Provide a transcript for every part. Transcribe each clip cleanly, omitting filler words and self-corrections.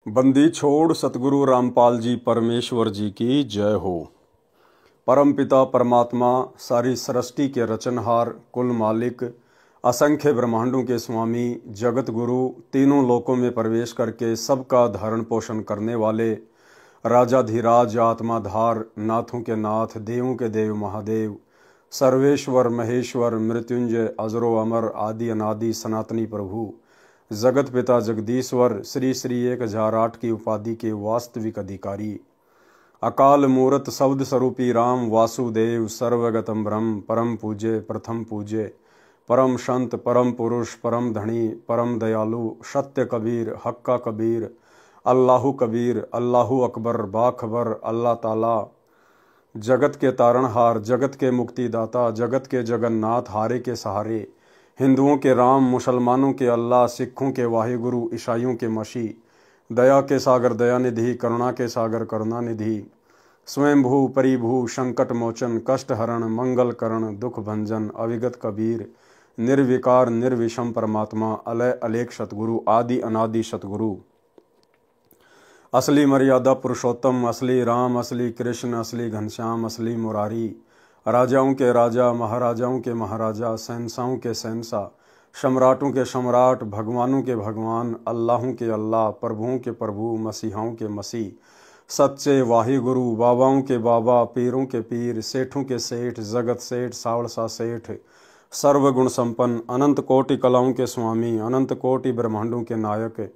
बंदी छोड़ सतगुरु रामपाल जी परमेश्वर जी की जय हो। परम पिता परमात्मा, सारी सृष्टि के रचनहार, कुल मालिक, असंख्य ब्रह्मांडों के स्वामी, जगत गुरु, तीनों लोकों में प्रवेश करके सबका धारण पोषण करने वाले, राजाधिराज, आत्माधार, नाथों के नाथ, देवों के देव महादेव, सर्वेश्वर महेश्वर, मृत्युंजय, अजरो अमर, आदि अनादि सनातनी प्रभु, जगत पिता जगदीश्वर, श्री श्री 1008 की उपाधि के वास्तविक अधिकारी, अकाल मूरत शब्द स्वरूपी राम वासुदेव, सर्वगतम ब्रह्म, परम पूज्य, प्रथम पूज्य, परम संत, परम पुरुष, परम धनी, परम दयालु, सत्य कबीर, हक्का कबीर, अल्लाहु कबीर, अल्लाहु अकबर, बाखबर, अल्लाह ताला, जगत के तारणहार, जगत के मुक्तिदाता, जगत के जगन्नाथ, हारे के सहारे, हिंदुओं के राम, मुसलमानों के अल्लाह, सिखों के वाहिगुरु, ईसाइयों के मसीह, दया के सागर दयानिधि, करुणा के सागर करुणानिधि, स्वयंभू परिभू, संकट मोचन, कष्ट हरण, मंगल करण, दुख भंजन, अविगत कबीर, निर्विकार निर्विषम परमात्मा, अलय अलेख सतगुरु, आदि अनादि सतगुरु, असली मर्यादा पुरुषोत्तम, असली राम, असली कृष्ण, असली घनश्याम, असली मुरारी, राजाओं के राजा, महाराजाओं के महाराजा, शहंशाहों के शहंशाह, सम्राटों के सम्राट, भगवानों के भगवान, अल्लाहों के अल्लाह, प्रभुओं के प्रभु, मसीहाओं के मसीह, सच्चे वाहिगुरु, बाबाओं के बाबा, पीरों के पीर, सेठों के सेठ, जगत सेठ, सावड़सा सेठ, सर्वगुण संपन्न, अनंत कोटि कलाओं के स्वामी, अनंत कोटि ब्रह्मांडों के नायक,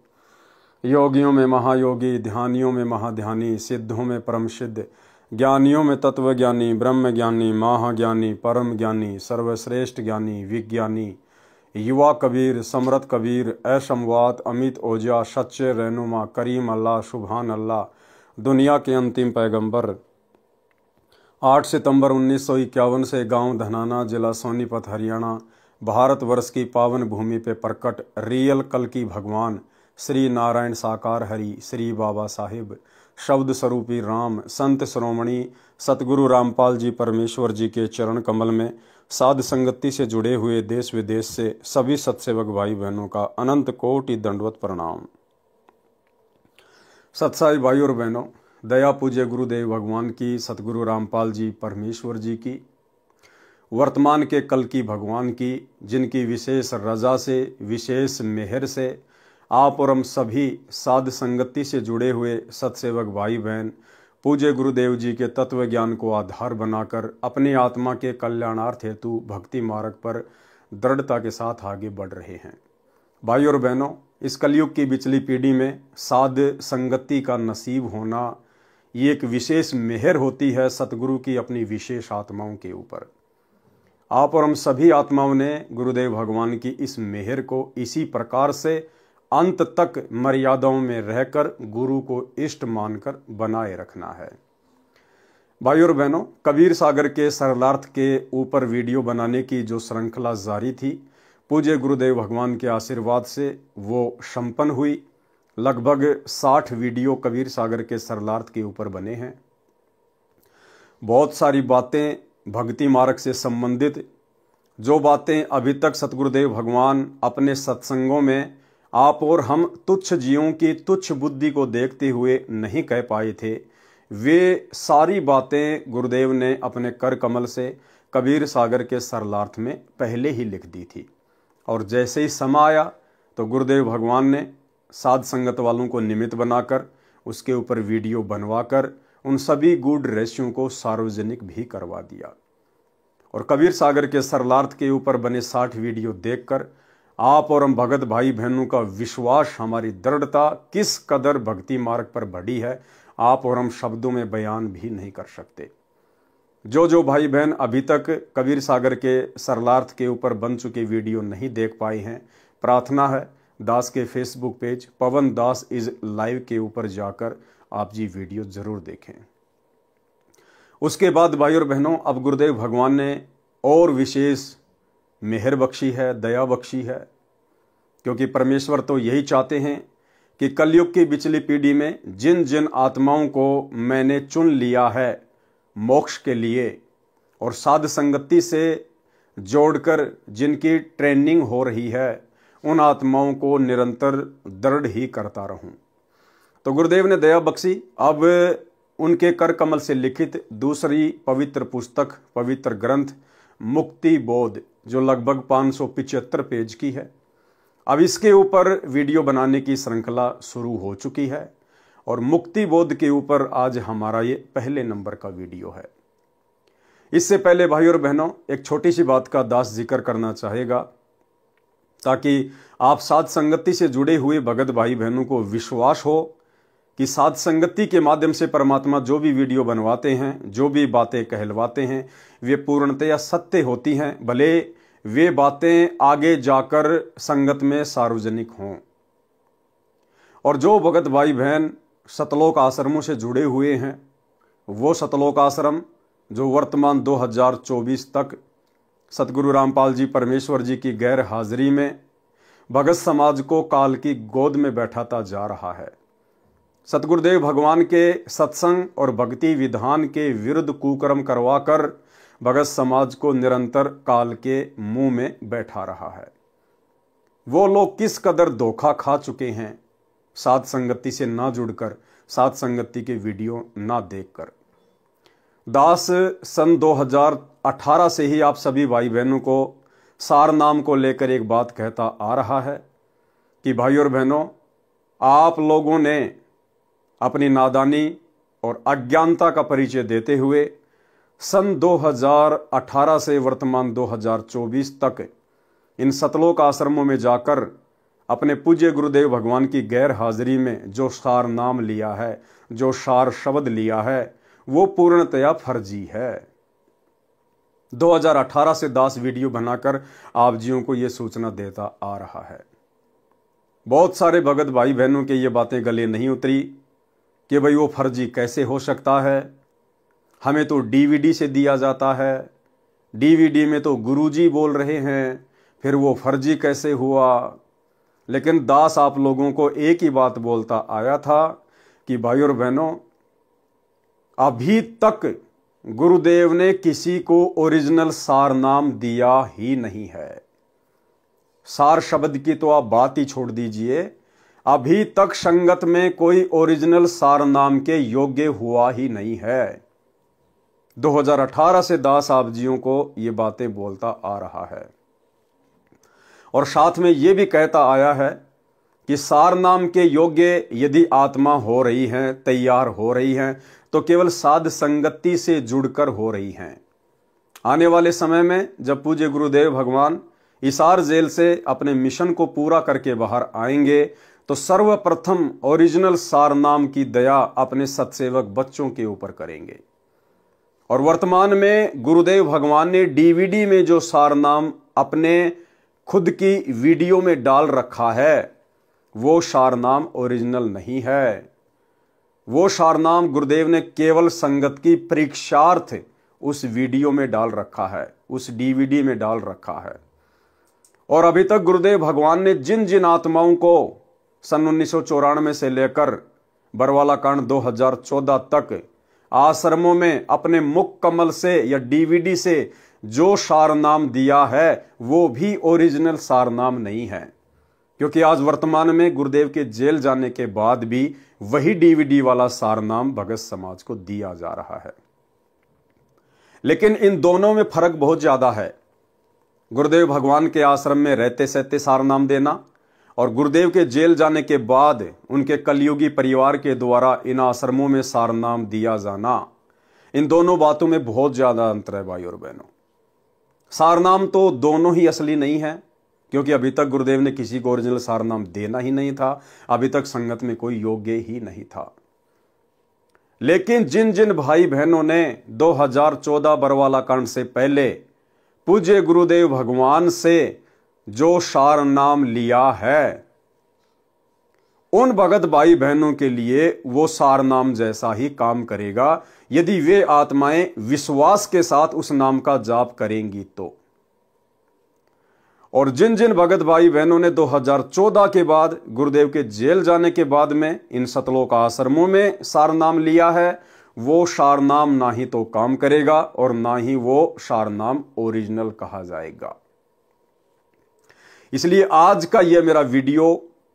योगियों में महायोगी, ध्यानियों में महाध्यानी, सिद्धों में परम सिद्ध, ज्ञानियों में तत्व ज्ञानी, ब्रह्म ज्ञानी, महाज्ञानी, परम ज्ञानी, सर्वश्रेष्ठ ज्ञानी, विज्ञानी, युवा कबीर, समरथ कबीर, असमवात, अमित ओजा, सच्चे रहनुमा, करीम अल्लाह, सुभान अल्लाह, दुनिया के अंतिम पैगंबर। 8 सितंबर 1951 से गांव धनाना, जिला सोनीपत, हरियाणा, भारतवर्ष की पावन भूमि पे प्रकट रियल कल की भगवान श्री नारायण साकार हरि, श्री बाबा साहिब, शब्द स्वरूपी राम, संत श्रोमणी सतगुरु रामपाल जी परमेश्वर जी के चरण कमल में साध संगति से जुड़े हुए देश विदेश से सभी सत्सेवक भाई बहनों का अनंत कोटि दंडवत प्रणाम। सत्साई भाई और बहनों, दया पूज्य गुरुदेव भगवान की, सतगुरु रामपाल जी परमेश्वर जी की, वर्तमान के कल की भगवान की, जिनकी विशेष रजा से, विशेष मेहर से आप और हम सभी साध संगति से जुड़े हुए सत्सेवक भाई बहन पूज्य गुरुदेव जी के तत्व ज्ञान को आधार बनाकर अपनी आत्मा के कल्याणार्थ हेतु भक्ति मार्ग पर दृढ़ता के साथ आगे बढ़ रहे हैं। भाई और बहनों, इस कलयुग की बिचली पीढ़ी में साध संगति का नसीब होना ये एक विशेष मेहर होती है सतगुरु की अपनी विशेष आत्माओं के ऊपर। आप और हम सभी आत्माओं ने गुरुदेव भगवान की इस मेहर को इसी प्रकार से अंत तक मर्यादाओं में रहकर गुरु को इष्ट मानकर बनाए रखना है। भाई और बहनों, कबीर सागर के सरलार्थ के ऊपर वीडियो बनाने की जो श्रृंखला जारी थी, पूज्य गुरुदेव भगवान के आशीर्वाद से वो संपन्न हुई। लगभग 60 वीडियो कबीर सागर के सरलार्थ के ऊपर बने हैं। बहुत सारी बातें भक्ति मार्ग से संबंधित, जो बातें अभी तक सतगुरुदेव भगवान अपने सत्संगों में आप और हम तुच्छ जीवों की तुच्छ बुद्धि को देखते हुए नहीं कह पाए थे, वे सारी बातें गुरुदेव ने अपने कर कमल से कबीर सागर के सरलार्थ में पहले ही लिख दी थी। और जैसे ही समय आया तो गुरुदेव भगवान ने साध संगत वालों को निमित्त बनाकर उसके ऊपर वीडियो बनवाकर उन सभी गूढ़ रहस्यों को सार्वजनिक भी करवा दिया। और कबीर सागर के सरलार्थ के ऊपर बने 60 वीडियो देखकर आप और हम भगत भाई बहनों का विश्वास, हमारी दृढ़ता किस कदर भक्ति मार्ग पर बढ़ी है, आप और हम शब्दों में बयान भी नहीं कर सकते। जो भाई बहन अभी तक कबीर सागर के सरलार्थ के ऊपर बन चुके वीडियो नहीं देख पाए हैं, प्रार्थना है दास के Facebook page Pawan Das is live के ऊपर जाकर आप जी वीडियो जरूर देखें। उसके बाद भाई और बहनों, अब गुरुदेव भगवान ने और विशेष मेहर बख्शी है, दया बख्शी है, क्योंकि परमेश्वर तो यही चाहते हैं कि कलयुग की बिचली पीढ़ी में जिन जिन आत्माओं को मैंने चुन लिया है मोक्ष के लिए और साध संगति से जोड़कर जिनकी ट्रेनिंग हो रही है, उन आत्माओं को निरंतर दृढ़ ही करता रहूं। तो गुरुदेव ने दया बख्शी। अब उनके कर कमल से लिखित दूसरी पवित्र पुस्तक, पवित्र ग्रंथ मुक्ति बोध, जो लगभग 575 पेज की है, अब इसके ऊपर वीडियो बनाने की श्रृंखला शुरू हो चुकी है और मुक्ति बोध के ऊपर आज हमारा ये पहले नंबर का वीडियो है। इससे पहले भाई और बहनों, एक छोटी सी बात का दास जिक्र करना चाहेगा ताकि आप साध संगति से जुड़े हुए भगत भाई बहनों को विश्वास हो कि साध संगति के माध्यम से परमात्मा जो भी वीडियो बनवाते हैं, जो भी बातें कहलवाते हैं, वे पूर्णतया सत्य होती हैं, भले वे बातें आगे जाकर संगत में सार्वजनिक हों। और जो भगत भाई बहन सतलोक आश्रमों से जुड़े हुए हैं, वो सतलोक आश्रम जो वर्तमान 2024 तक सतगुरु रामपाल जी परमेश्वर जी की गैर हाजिरी में भगत समाज को काल की गोद में बैठाता जा रहा है। सतगुरुदेव भगवान के सत्संग और भक्ति विधान के विरुद्ध कुकर्म करवाकर भगत समाज को निरंतर काल के मुंह में बैठा रहा है। वो लोग किस कदर धोखा खा चुके हैं साध संगति से ना जुड़कर, साध संगति के वीडियो ना देखकर। दास सन 2018 से ही आप सभी भाई बहनों को सार नाम को लेकर एक बात कहता आ रहा है कि भाई और बहनों, आप लोगों ने अपनी नादानी और अज्ञानता का परिचय देते हुए सन 2018 से वर्तमान 2024 तक इन सतलोक आश्रमों में जाकर अपने पूज्य गुरुदेव भगवान की गैर हाजिरी में जो सार नाम लिया है, जो सार शब्द लिया है, वो पूर्णतया फर्जी है। 2018 से दास वीडियो बनाकर आप जियों को यह सूचना देता आ रहा है। बहुत सारे भगत भाई बहनों के ये बातें गले नहीं उतरी कि भाई वो फर्जी कैसे हो सकता है, हमें तो डीवीडी से दिया जाता है, डीवीडी में तो गुरुजी बोल रहे हैं, फिर वो फर्जी कैसे हुआ। लेकिन दास आप लोगों को एक ही बात बोलता आया था कि भाई और बहनों, अभी तक गुरुदेव ने किसी को ओरिजिनल सार नाम दिया ही नहीं है। सार शब्द की तो आप बात ही छोड़ दीजिए, अभी तक संगत में कोई ओरिजिनल सार नाम के योग्य हुआ ही नहीं है। 2018 से दास आप जियों को ये बातें बोलता आ रहा है और साथ में ये भी कहता आया है कि सार नाम के योग्य यदि आत्मा हो रही है, तैयार हो रही है, तो केवल साध संगति से जुड़कर हो रही हैं। आने वाले समय में जब पूज्य गुरुदेव भगवान इसार जेल से अपने मिशन को पूरा करके बाहर आएंगे तो सर्वप्रथम ओरिजिनल सार नाम की दया अपने सत्सेवक बच्चों के ऊपर करेंगे। और वर्तमान में गुरुदेव भगवान ने डीवीडी में जो सार नाम अपने खुद की वीडियो में डाल रखा है, वो सार नाम ओरिजिनल नहीं है। वो सार नाम गुरुदेव ने केवल संगत की परीक्षार्थ उस वीडियो में डाल रखा है, उस डीवीडी में डाल रखा है। और अभी तक गुरुदेव भगवान ने जिन जिन आत्माओं को सन 1994 से लेकर बरवाला कांड 2014 तक आश्रमों में अपने मुख कमल से या डीवीडी से जो सार नाम दिया है, वो भी ओरिजिनल सार नाम नहीं है। क्योंकि आज वर्तमान में गुरुदेव के जेल जाने के बाद भी वही डीवीडी वाला सार नाम भगत समाज को दिया जा रहा है। लेकिन इन दोनों में फर्क बहुत ज्यादा है। गुरुदेव भगवान के आश्रम में रहते सहते सार नाम देना और गुरुदेव के जेल जाने के बाद उनके कलयुगी परिवार के द्वारा इन आश्रमों में सार नाम दिया जाना, इन दोनों बातों में बहुत ज्यादा अंतर है भाई और बहनों। सार नाम तो दोनों ही असली नहीं है, क्योंकि अभी तक गुरुदेव ने किसी को ओरिजिनल सार नाम देना ही नहीं था, अभी तक संगत में कोई योग्य ही नहीं था। लेकिन जिन जिन भाई बहनों ने 2014 बरवाला कांड से पहले पूज्य गुरुदेव भगवान से जो सार नाम लिया है, उन भगत भाई बहनों के लिए वो सार नाम जैसा ही काम करेगा यदि वे आत्माएं विश्वास के साथ उस नाम का जाप करेंगी तो। और जिन जिन भगत भाई बहनों ने 2014 के बाद गुरुदेव के जेल जाने के बाद में इन सतलोक आश्रमों में सार नाम लिया है, वो सार नाम ना ही तो काम करेगा और ना ही वो सार नाम ओरिजिनल कहा जाएगा। इसलिए आज का यह मेरा वीडियो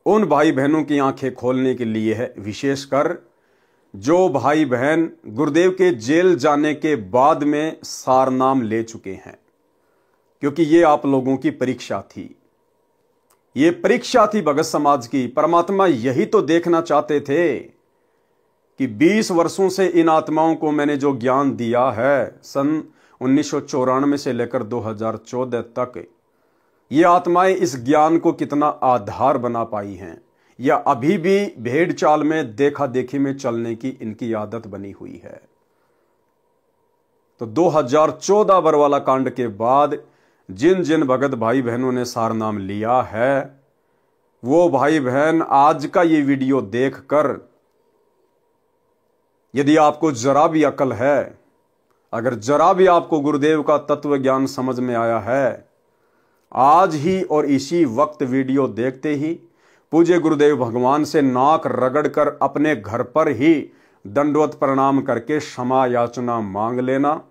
उन भाई बहनों की आंखें खोलने के लिए है, विशेषकर जो भाई बहन गुरुदेव के जेल जाने के बाद में सारनाम ले चुके हैं, क्योंकि ये आप लोगों की परीक्षा थी। ये परीक्षा थी भगत समाज की। परमात्मा यही तो देखना चाहते थे कि 20 वर्षों से इन आत्माओं को मैंने जो ज्ञान दिया है, सन 1994 से लेकर 2014 तक, ये आत्माएं इस ज्ञान को कितना आधार बना पाई हैं, या अभी भी भेड़ चाल में देखा देखी में चलने की इनकी आदत बनी हुई है। तो 2014 बरवाला कांड के बाद जिन जिन भगत भाई बहनों ने सारनाम लिया है, वो भाई बहन आज का ये वीडियो देखकर, यदि आपको जरा भी अकल है, अगर जरा भी आपको गुरुदेव का तत्व ज्ञान समझ में आया है, आज ही और इसी वक्त वीडियो देखते ही पूज्य गुरुदेव भगवान से नाक रगड़कर अपने घर पर ही दंडवत प्रणाम करके क्षमा याचना मांग लेना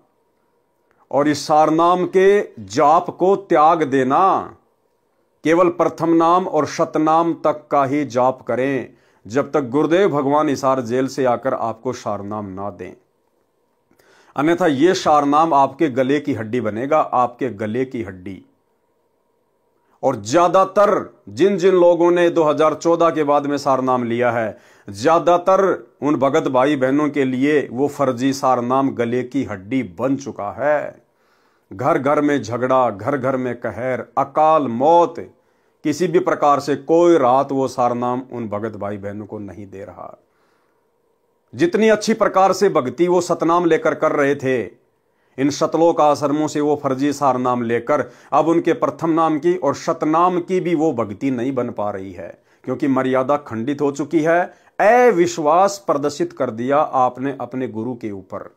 और इस सारनाम के जाप को त्याग देना। केवल प्रथम नाम और शतनाम तक का ही जाप करें, जब तक गुरुदेव भगवान हिसार जेल से आकर आपको सारनाम ना दें। अन्यथा यह सारनाम आपके गले की हड्डी बनेगा, आपके गले की हड्डी। और ज्यादातर जिन जिन लोगों ने 2014 के बाद में सारनाम लिया है, ज्यादातर उन भगत भाई बहनों के लिए वो फर्जी सारनाम गले की हड्डी बन चुका है। घर घर में झगड़ा, घर घर में कहर, अकाल मौत, किसी भी प्रकार से कोई राहत वो सारनाम उन भगत भाई बहनों को नहीं दे रहा। जितनी अच्छी प्रकार से भक्ति वो सतनाम लेकर कर रहे थे, इन शतलोक आश्रमों से वो फर्जी सारनाम लेकर अब उनके प्रथम नाम की और शतनाम की भी वो भक्ति नहीं बन पा रही है, क्योंकि मर्यादा खंडित हो चुकी है। अविश्वास प्रदर्शित कर दिया आपने अपने गुरु के ऊपर।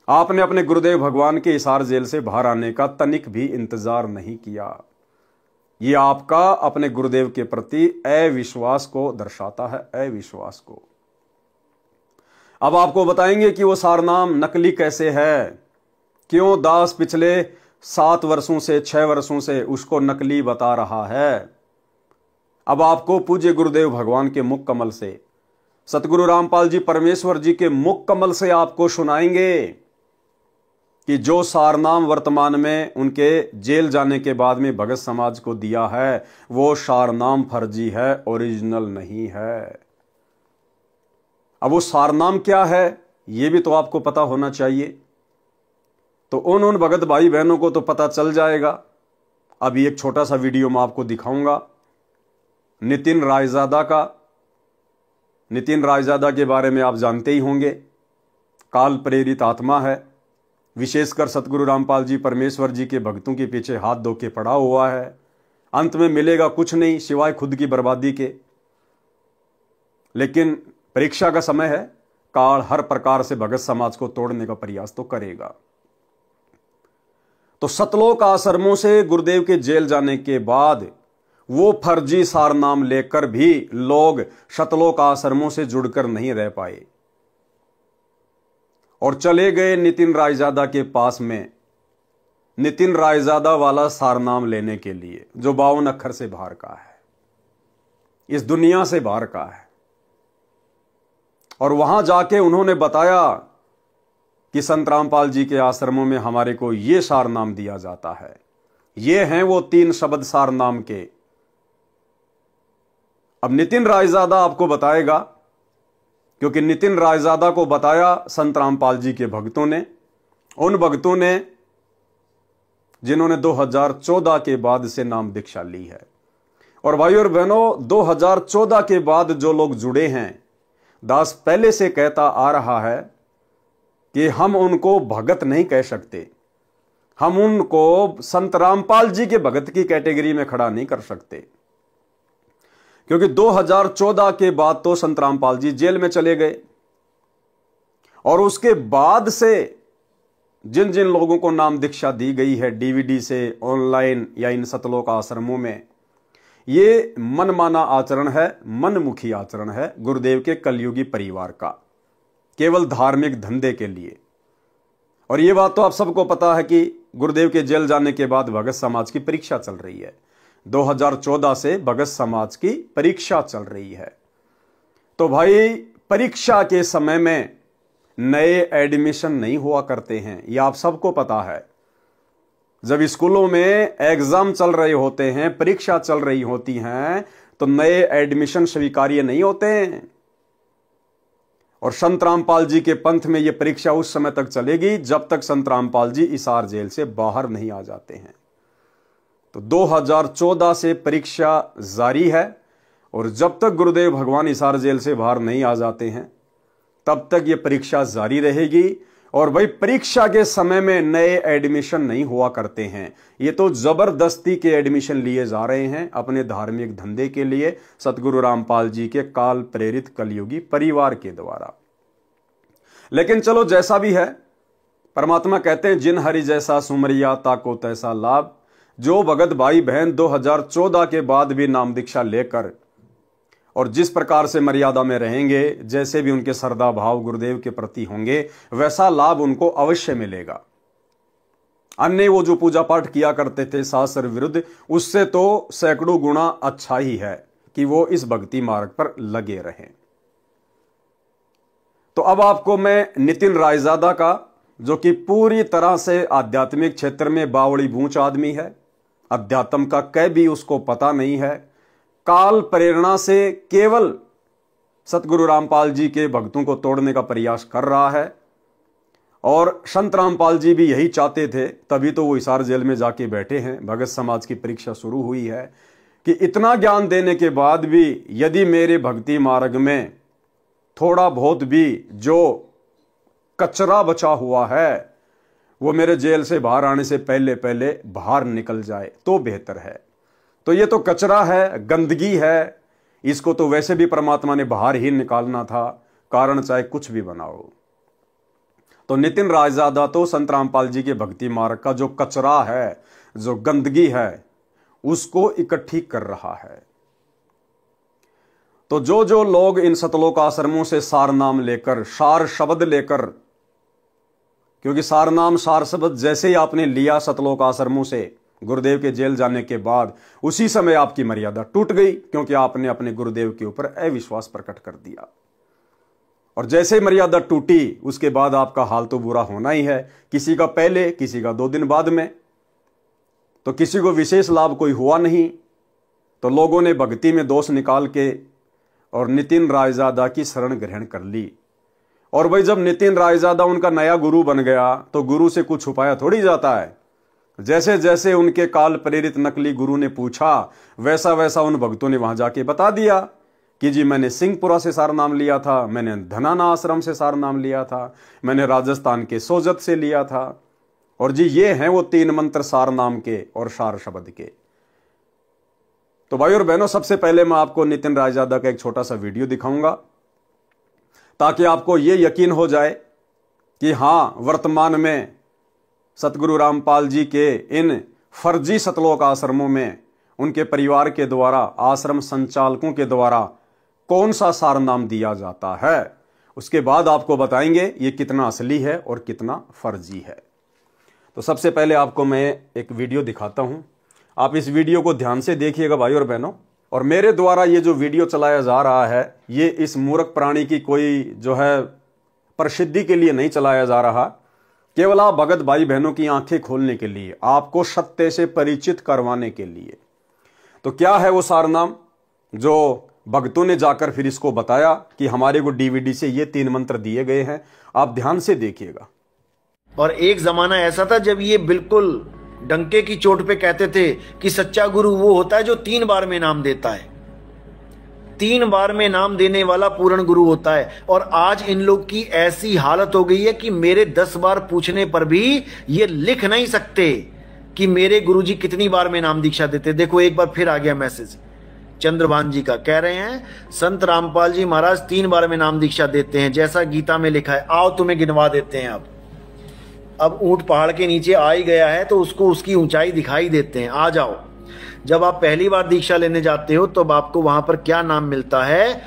आपने अपने गुरुदेव भगवान के हिसार जेल से बाहर आने का तनिक भी इंतजार नहीं किया। यह आपका अपने गुरुदेव के प्रति अविश्वास को दर्शाता है, अविश्वास को। अब आपको बताएंगे कि वो सारनाम नकली कैसे है, क्यों दास पिछले 7 वर्षों से 6 वर्षों से उसको नकली बता रहा है। अब आपको पूज्य गुरुदेव भगवान के मुख कमल से, सतगुरु रामपाल जी परमेश्वर जी के मुख कमल से आपको सुनाएंगे कि जो सारनाम वर्तमान में उनके जेल जाने के बाद में भगत समाज को दिया है, वो सारनाम फर्जी है, ओरिजिनल नहीं है। अब वो सारनाम क्या है ये भी तो आपको पता होना चाहिए। तो उन भगत भाई बहनों को तो पता चल जाएगा। अभी एक छोटा सा वीडियो मैं आपको दिखाऊंगा नितिन रायजादा का। नितिन रायजादा के बारे में आप जानते ही होंगे, काल प्रेरित आत्मा है, विशेषकर सतगुरु रामपाल जी परमेश्वर जी के भक्तों के पीछे हाथ धो के पड़ा हुआ है। अंत में मिलेगा कुछ नहीं सिवाय खुद की बर्बादी के। लेकिन परीक्षा का समय है, काल हर प्रकार से भगत समाज को तोड़ने का प्रयास तो करेगा। तो सतलोक आश्रमों से गुरुदेव के जेल जाने के बाद वो फर्जी सारनाम लेकर भी लोग सतलोक आश्रमों से जुड़कर नहीं रह पाए और चले गए नितिन रायजादा के पास में, नितिन रायजादा वाला सारनाम लेने के लिए, जो 52 अक्षर से बाहर का है, इस दुनिया से बाहर का है। और वहां जाके उन्होंने बताया कि संत रामपाल जी के आश्रमों में हमारे को ये सारनाम दिया जाता है। ये हैं वो 3 शब्द सारनाम के। अब नितिन रायजादा आपको बताएगा, क्योंकि नितिन रायजादा को बताया संत रामपाल जी के भक्तों ने, उन भक्तों ने जिन्होंने 2014 के बाद से नाम दीक्षा ली है। और भाई और बहनों, 2014 के बाद जो लोग जुड़े हैं, दास पहले से कहता आ रहा है कि हम उनको भगत नहीं कह सकते, हम उनको संत रामपाल जी के भगत की कैटेगरी में खड़ा नहीं कर सकते, क्योंकि 2014 के बाद तो संत रामपाल जी जेल में चले गए। और उसके बाद से जिन जिन लोगों को नाम दीक्षा दी गई है डीवीडी से, ऑनलाइन या इन सतलोक आश्रमों में, ये मनमाना आचरण है, मनमुखी आचरण है गुरुदेव के कलयुगी परिवार का, केवल धार्मिक धंधे के लिए। और ये बात तो आप सबको पता है कि गुरुदेव के जेल जाने के बाद भगत समाज की परीक्षा चल रही है। 2014 से भगत समाज की परीक्षा चल रही है। तो भाई परीक्षा के समय में नए एडमिशन नहीं हुआ करते हैं, ये आप सबको पता है। जब स्कूलों में एग्जाम चल रहे होते हैं, परीक्षा चल रही होती हैं, तो नए एडमिशन स्वीकार्य नहीं होते हैं। और संत रामपाल जी के पंथ में यह परीक्षा उस समय तक चलेगी जब तक संत रामपाल जी हिसार जेल से बाहर नहीं आ जाते हैं। तो 2014 से परीक्षा जारी है और जब तक गुरुदेव भगवान हिसार जेल से बाहर नहीं आ जाते हैं तब तक यह परीक्षा जारी रहेगी। और भाई परीक्षा के समय में नए एडमिशन नहीं हुआ करते हैं, ये तो जबरदस्ती के एडमिशन लिए जा रहे हैं अपने धार्मिक धंधे के लिए, सतगुरु रामपाल जी के काल प्रेरित कलयुगी परिवार के द्वारा। लेकिन चलो जैसा भी है, परमात्मा कहते हैं जिन हरि जैसा सुमरिया ताको तैसा लाभ। जो भगत भाई बहन 2014 के बाद भी नाम दीक्षा लेकर और जिस प्रकार से मर्यादा में रहेंगे, जैसे भी उनके श्रद्धा भाव गुरुदेव के प्रति होंगे, वैसा लाभ उनको अवश्य मिलेगा। अन्य वो जो पूजा पाठ किया करते थे शास्त्र विरुद्ध, उससे तो सैकड़ों गुना अच्छा ही है कि वो इस भक्ति मार्ग पर लगे रहें। तो अब आपको मैं नितिन रायजादा का, जो कि पूरी तरह से आध्यात्मिक क्षेत्र में बावड़ी बूंच आदमी है, अध्यात्म का कै भी उसको पता नहीं है, काल प्रेरणा से केवल सतगुरु रामपाल जी के भक्तों को तोड़ने का प्रयास कर रहा है। और संत रामपाल जी भी यही चाहते थे, तभी तो वो हिसार जेल में जाके बैठे हैं। भगत समाज की परीक्षा शुरू हुई है कि इतना ज्ञान देने के बाद भी यदि मेरे भक्ति मार्ग में थोड़ा बहुत भी जो कचरा बचा हुआ है वो मेरे जेल से बाहर आने से पहले पहले बाहर निकल जाए तो बेहतर है। तो ये तो कचरा है, गंदगी है, इसको तो वैसे भी परमात्मा ने बाहर ही निकालना था, कारण चाहे कुछ भी बनाओ। तो नितिन रायजादा तो संत रामपाल जी के भक्ति मार्ग का जो कचरा है, जो गंदगी है, उसको इकट्ठी कर रहा है। तो जो जो लोग इन सतलोक आश्रमों से सार नाम लेकर, सार शब्द लेकर, क्योंकि सार नाम सार शब्द जैसे ही आपने लिया सतलोक आश्रमों से गुरुदेव के जेल जाने के बाद, उसी समय आपकी मर्यादा टूट गई, क्योंकि आपने अपने गुरुदेव के ऊपर अविश्वास प्रकट कर दिया। और जैसे ही मर्यादा टूटी उसके बाद आपका हाल तो बुरा होना ही है, किसी का पहले, किसी का 2 दिन बाद में। तो किसी को विशेष लाभ कोई हुआ नहीं, तो लोगों ने भक्ति में दोष निकाल के और नितिन रायजादा की शरण ग्रहण कर ली। और भाई जब नितिन रायजादा उनका नया गुरु बन गया तो गुरु से कुछ छुपाया थोड़ी जाता है। जैसे जैसे उनके काल प्रेरित नकली गुरु ने पूछा, वैसा वैसा उन भक्तों ने वहां जाके बता दिया कि जी मैंने सिंहपुरा से सार नाम लिया था, मैंने धनाना आश्रम से सार नाम लिया था, मैंने राजस्थान के सोजत से लिया था, और जी ये हैं वो 3 मंत्र सार नाम के और सार शब्द के। तो भाई और बहनों, सबसे पहले मैं आपको नितिन रायजादा का एक छोटा सा वीडियो दिखाऊंगा ताकि आपको ये यकीन हो जाए कि हाँ, वर्तमान में सतगुरु रामपाल जी के इन फर्जी सतलोक आश्रमों में उनके परिवार के द्वारा, आश्रम संचालकों के द्वारा कौन सा सार नाम दिया जाता है। उसके बाद आपको बताएंगे ये कितना असली है और कितना फर्जी है। तो सबसे पहले आपको मैं एक वीडियो दिखाता हूं, आप इस वीडियो को ध्यान से देखिएगा भाई और बहनों। और मेरे द्वारा ये जो वीडियो चलाया जा रहा है, ये इस मूर्ख प्राणी की कोई जो है प्रसिद्धि के लिए नहीं चलाया जा रहा, केवल आप भगत भाई बहनों की आंखें खोलने के लिए, आपको सत्य से परिचित करवाने के लिए। तो क्या है वो सारनाम जो भक्तों ने जाकर फिर इसको बताया कि हमारे को डीवीडी से ये 3 मंत्र दिए गए हैं, आप ध्यान से देखिएगा। और एक जमाना ऐसा था जब ये बिल्कुल डंके की चोट पे कहते थे कि सच्चा गुरु वो होता है जो 3 बार में नाम देता है, 3 बार में नाम देने वाला पूर्ण गुरु होता है। और आज इन लोग की ऐसी हालत हो गई है कि मेरे 10 बार पूछने पर भी ये लिख नहीं सकते कि मेरे गुरुजी कितनी बार में नाम दीक्षा देते। देखो एक बार फिर आ गया मैसेज चंद्रभान जी का, कह रहे हैं संत रामपाल जी महाराज 3 बार में नाम दीक्षा देते हैं जैसा गीता में लिखा है। आओ तुम्हें गिनवा देते हैं। अब ऊंट पहाड़ के नीचे आ ही गया है तो उसको उसकी ऊंचाई दिखाई देते हैं। आ जाओ। जब आप पहली बार दीक्षा लेने जाते हो तो आपको वहां पर क्या नाम मिलता है?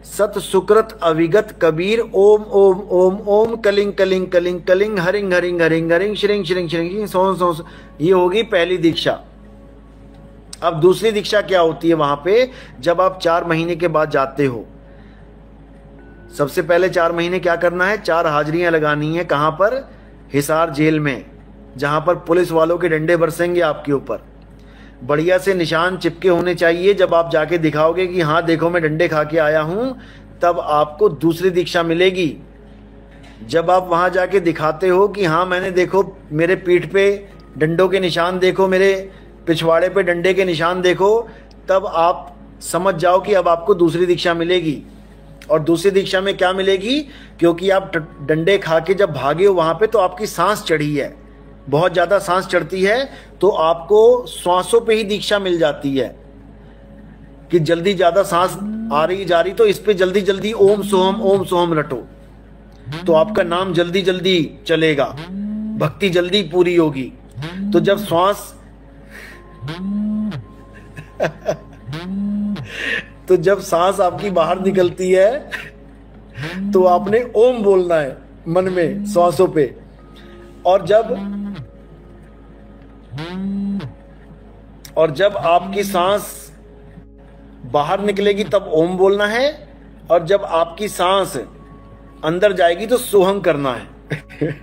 सत सुकृत अविगत कबीर ओम ओम ओम ओम कलिंग कलिंग कलिंग कलिंग हरिंग हरिंग हरिंग हरिंग श्रिंग श्रिंग श्रिंग सों सों। ये होगी पहली दीक्षा। अब दूसरी दीक्षा क्या होती है वहां पे, जब आप 4 महीने के बाद जाते हो, सबसे पहले 4 महीने क्या करना है, 4 हाजिरियां लगानी है। कहां पर? हिसार जेल में, जहां पर पुलिस वालों के डंडे बरसेंगे आपके ऊपर। बढ़िया से निशान चिपके होने चाहिए। जब आप जाके दिखाओगे कि हाँ देखो मैं डंडे खा के आया हूं, तब आपको दूसरी दीक्षा मिलेगी। जब आप वहां जाके दिखाते हो कि हाँ मैंने देखो मेरे पीठ पे डंडों के निशान देखो, मेरे पिछवाड़े पे डंडे के निशान देखो, तब आप समझ जाओ कि अब आपको दूसरी दीक्षा मिलेगी। और दूसरी दीक्षा में क्या मिलेगी, क्योंकि आप डंडे खा के जब भागे हो वहां पे, तो आपकी सांस चढ़ी है, बहुत ज्यादा सांस चढ़ती है, तो आपको श्वासों पे ही दीक्षा मिल जाती है कि जल्दी ज्यादा सांस आ रही जा रही, तो इस पे जल्दी जल्दी ओम सोहम रटो, तो आपका नाम जल्दी जल्दी चलेगा, भक्ति जल्दी पूरी होगी। तो जब श्वास तो जब सांस आपकी बाहर निकलती है, तो आपने ओम बोलना है मन में श्वासों पे। और जब आपकी सांस बाहर निकलेगी तब ओम बोलना है, और जब आपकी सांस अंदर जाएगी तो सोहम करना है।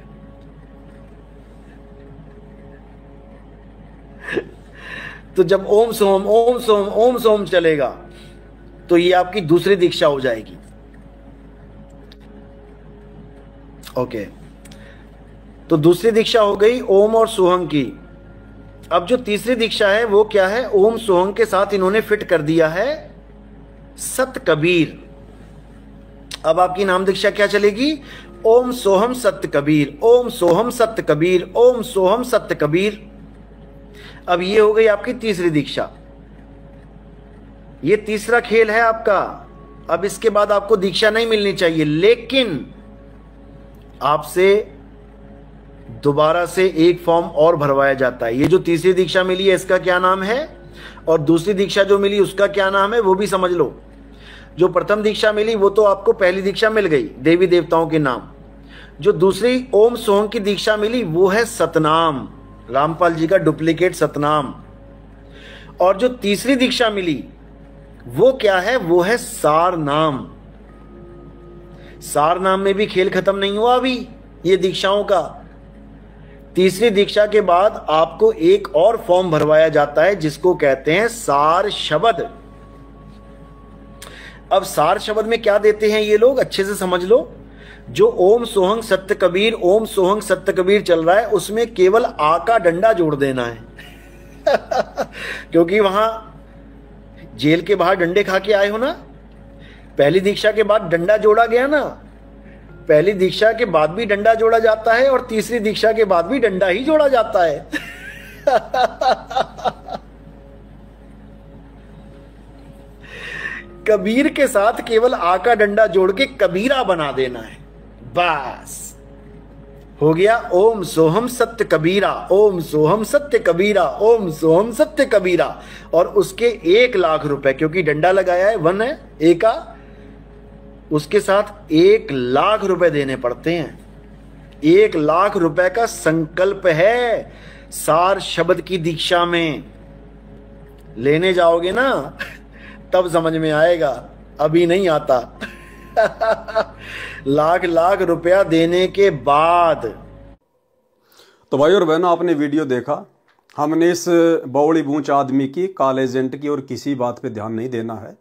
तो जब ओम सोहम चलेगा, तो ये आपकी दूसरी दीक्षा हो जाएगी। ओके, तो दूसरी दीक्षा हो गई ओम और सोहम की। अब जो तीसरी दीक्षा है वो क्या है, ओम सोहम के साथ इन्होंने फिट कर दिया है सत कबीर। अब आपकी नाम दीक्षा क्या चलेगी, ओम सोहम सत्य कबीर, ओम सोहम सत्य कबीर, ओम सोहम सत्य कबीर। अब ये हो गई आपकी तीसरी दीक्षा। ये तीसरा खेल है आपका। अब इसके बाद आपको दीक्षा नहीं मिलनी चाहिए, लेकिन आपसे दोबारा से एक फॉर्म और भरवाया जाता है। ये जो तीसरी दीक्षा मिली है इसका क्या नाम है, और दूसरी दीक्षा जो मिली उसका क्या नाम है, वो भी समझ लो। जो प्रथम दीक्षा मिली वो तो आपको पहली दीक्षा मिल गई, देवी देवताओं के नाम। जो दूसरी ओम सोहम की दीक्षा मिली वो है सतनाम, रामपाल जी का डुप्लीकेट सतनाम। और जो तीसरी दीक्षा मिली वो क्या है, वो है सार नाम। सार नाम में भी खेल खत्म नहीं हुआ अभी ये दीक्षाओं का। तीसरी दीक्षा के बाद आपको एक और फॉर्म भरवाया जाता है जिसको कहते हैं सार शब्द। अब सार शब्द में क्या देते हैं ये लोग, अच्छे से समझ लो। जो ओम सोहम सत्य कबीर, ओम सोहम सत्य कबीर चल रहा है, उसमें केवल आ का डंडा जोड़ देना है। क्योंकि वहां जेल के बाहर डंडे खा के आए हो ना, पहली दीक्षा के बाद डंडा जोड़ा गया ना, पहली दीक्षा के बाद भी डंडा जोड़ा जाता है और तीसरी दीक्षा के बाद भी डंडा ही जोड़ा जाता है। कबीर के साथ केवल आ का डंडा जोड़ के कबीरा बना देना है, बस हो गया। ओम सोहम सत्य कबीरा, ओम सोहम सत्य कबीरा, ओम सोहम सत्य कबीरा। और उसके 1 लाख रुपए, क्योंकि डंडा लगाया है, 1 है ए का, उसके साथ 1 लाख रुपए देने पड़ते हैं। 1 लाख रुपए का संकल्प है सार शब्द की दीक्षा में। लेने जाओगे ना तब समझ में आएगा, अभी नहीं आता। लाख रुपया देने के बाद। तो भाई और बहनों, आपने वीडियो देखा। हमने इस बौड़ी बूंच आदमी की, काल एजेंट की और किसी बात पे ध्यान नहीं देना है।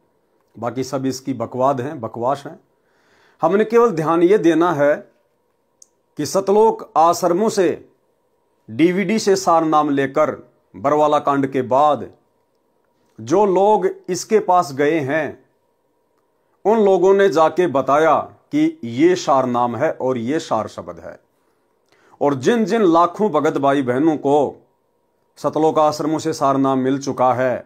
बाकी सब इसकी बकवास हैं। हमने केवल ध्यान ये देना है कि सतलोक आश्रमों से डीवीडी से सार नाम लेकर बरवाला कांड के बाद जो लोग इसके पास गए हैं, उन लोगों ने जाके बताया कि ये सार नाम है और ये सार शब्द है। और जिन जिन लाखों भगत भाई बहनों को सतलोक आश्रमों से सार नाम मिल चुका है,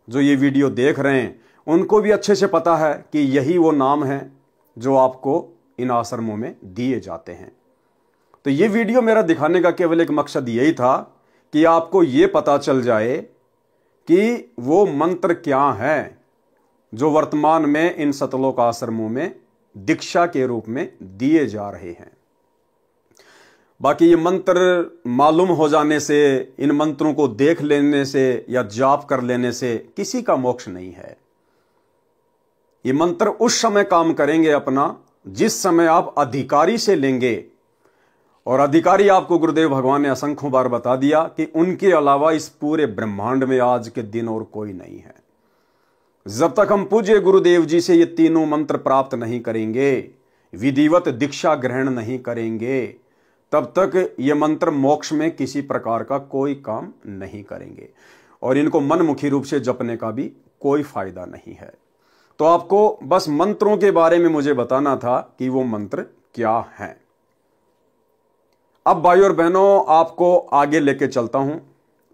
जो ये वीडियो देख रहे हैं, उनको भी अच्छे से पता है कि यही वो नाम है जो आपको इन आश्रमों में दिए जाते हैं। तो ये वीडियो मेरा दिखाने का केवल एक मकसद यही था कि आपको ये पता चल जाए कि वो मंत्र क्या है जो वर्तमान में इन सतलोक आश्रमों में दीक्षा के रूप में दिए जा रहे हैं। बाकी ये मंत्र मालूम हो जाने से, इन मंत्रों को देख लेने से या जाप कर लेने से किसी का मोक्ष नहीं है। ये मंत्र उस समय काम करेंगे अपना जिस समय आप अधिकारी से लेंगे, और अधिकारी आपको गुरुदेव भगवान ने असंख्यों बार बता दिया कि उनके अलावा इस पूरे ब्रह्मांड में आज के दिन और कोई नहीं है। जब तक हम पूज्य गुरुदेव जी से ये तीनों मंत्र प्राप्त नहीं करेंगे, विधिवत दीक्षा ग्रहण नहीं करेंगे, तब तक ये मंत्र मोक्ष में किसी प्रकार का कोई काम नहीं करेंगे, और इनको मनमुखी रूप से जपने का भी कोई फायदा नहीं है। तो आपको बस मंत्रों के बारे में मुझे बताना था कि वो मंत्र क्या हैं। अब भाई और बहनों, आपको आगे लेके चलता हूं।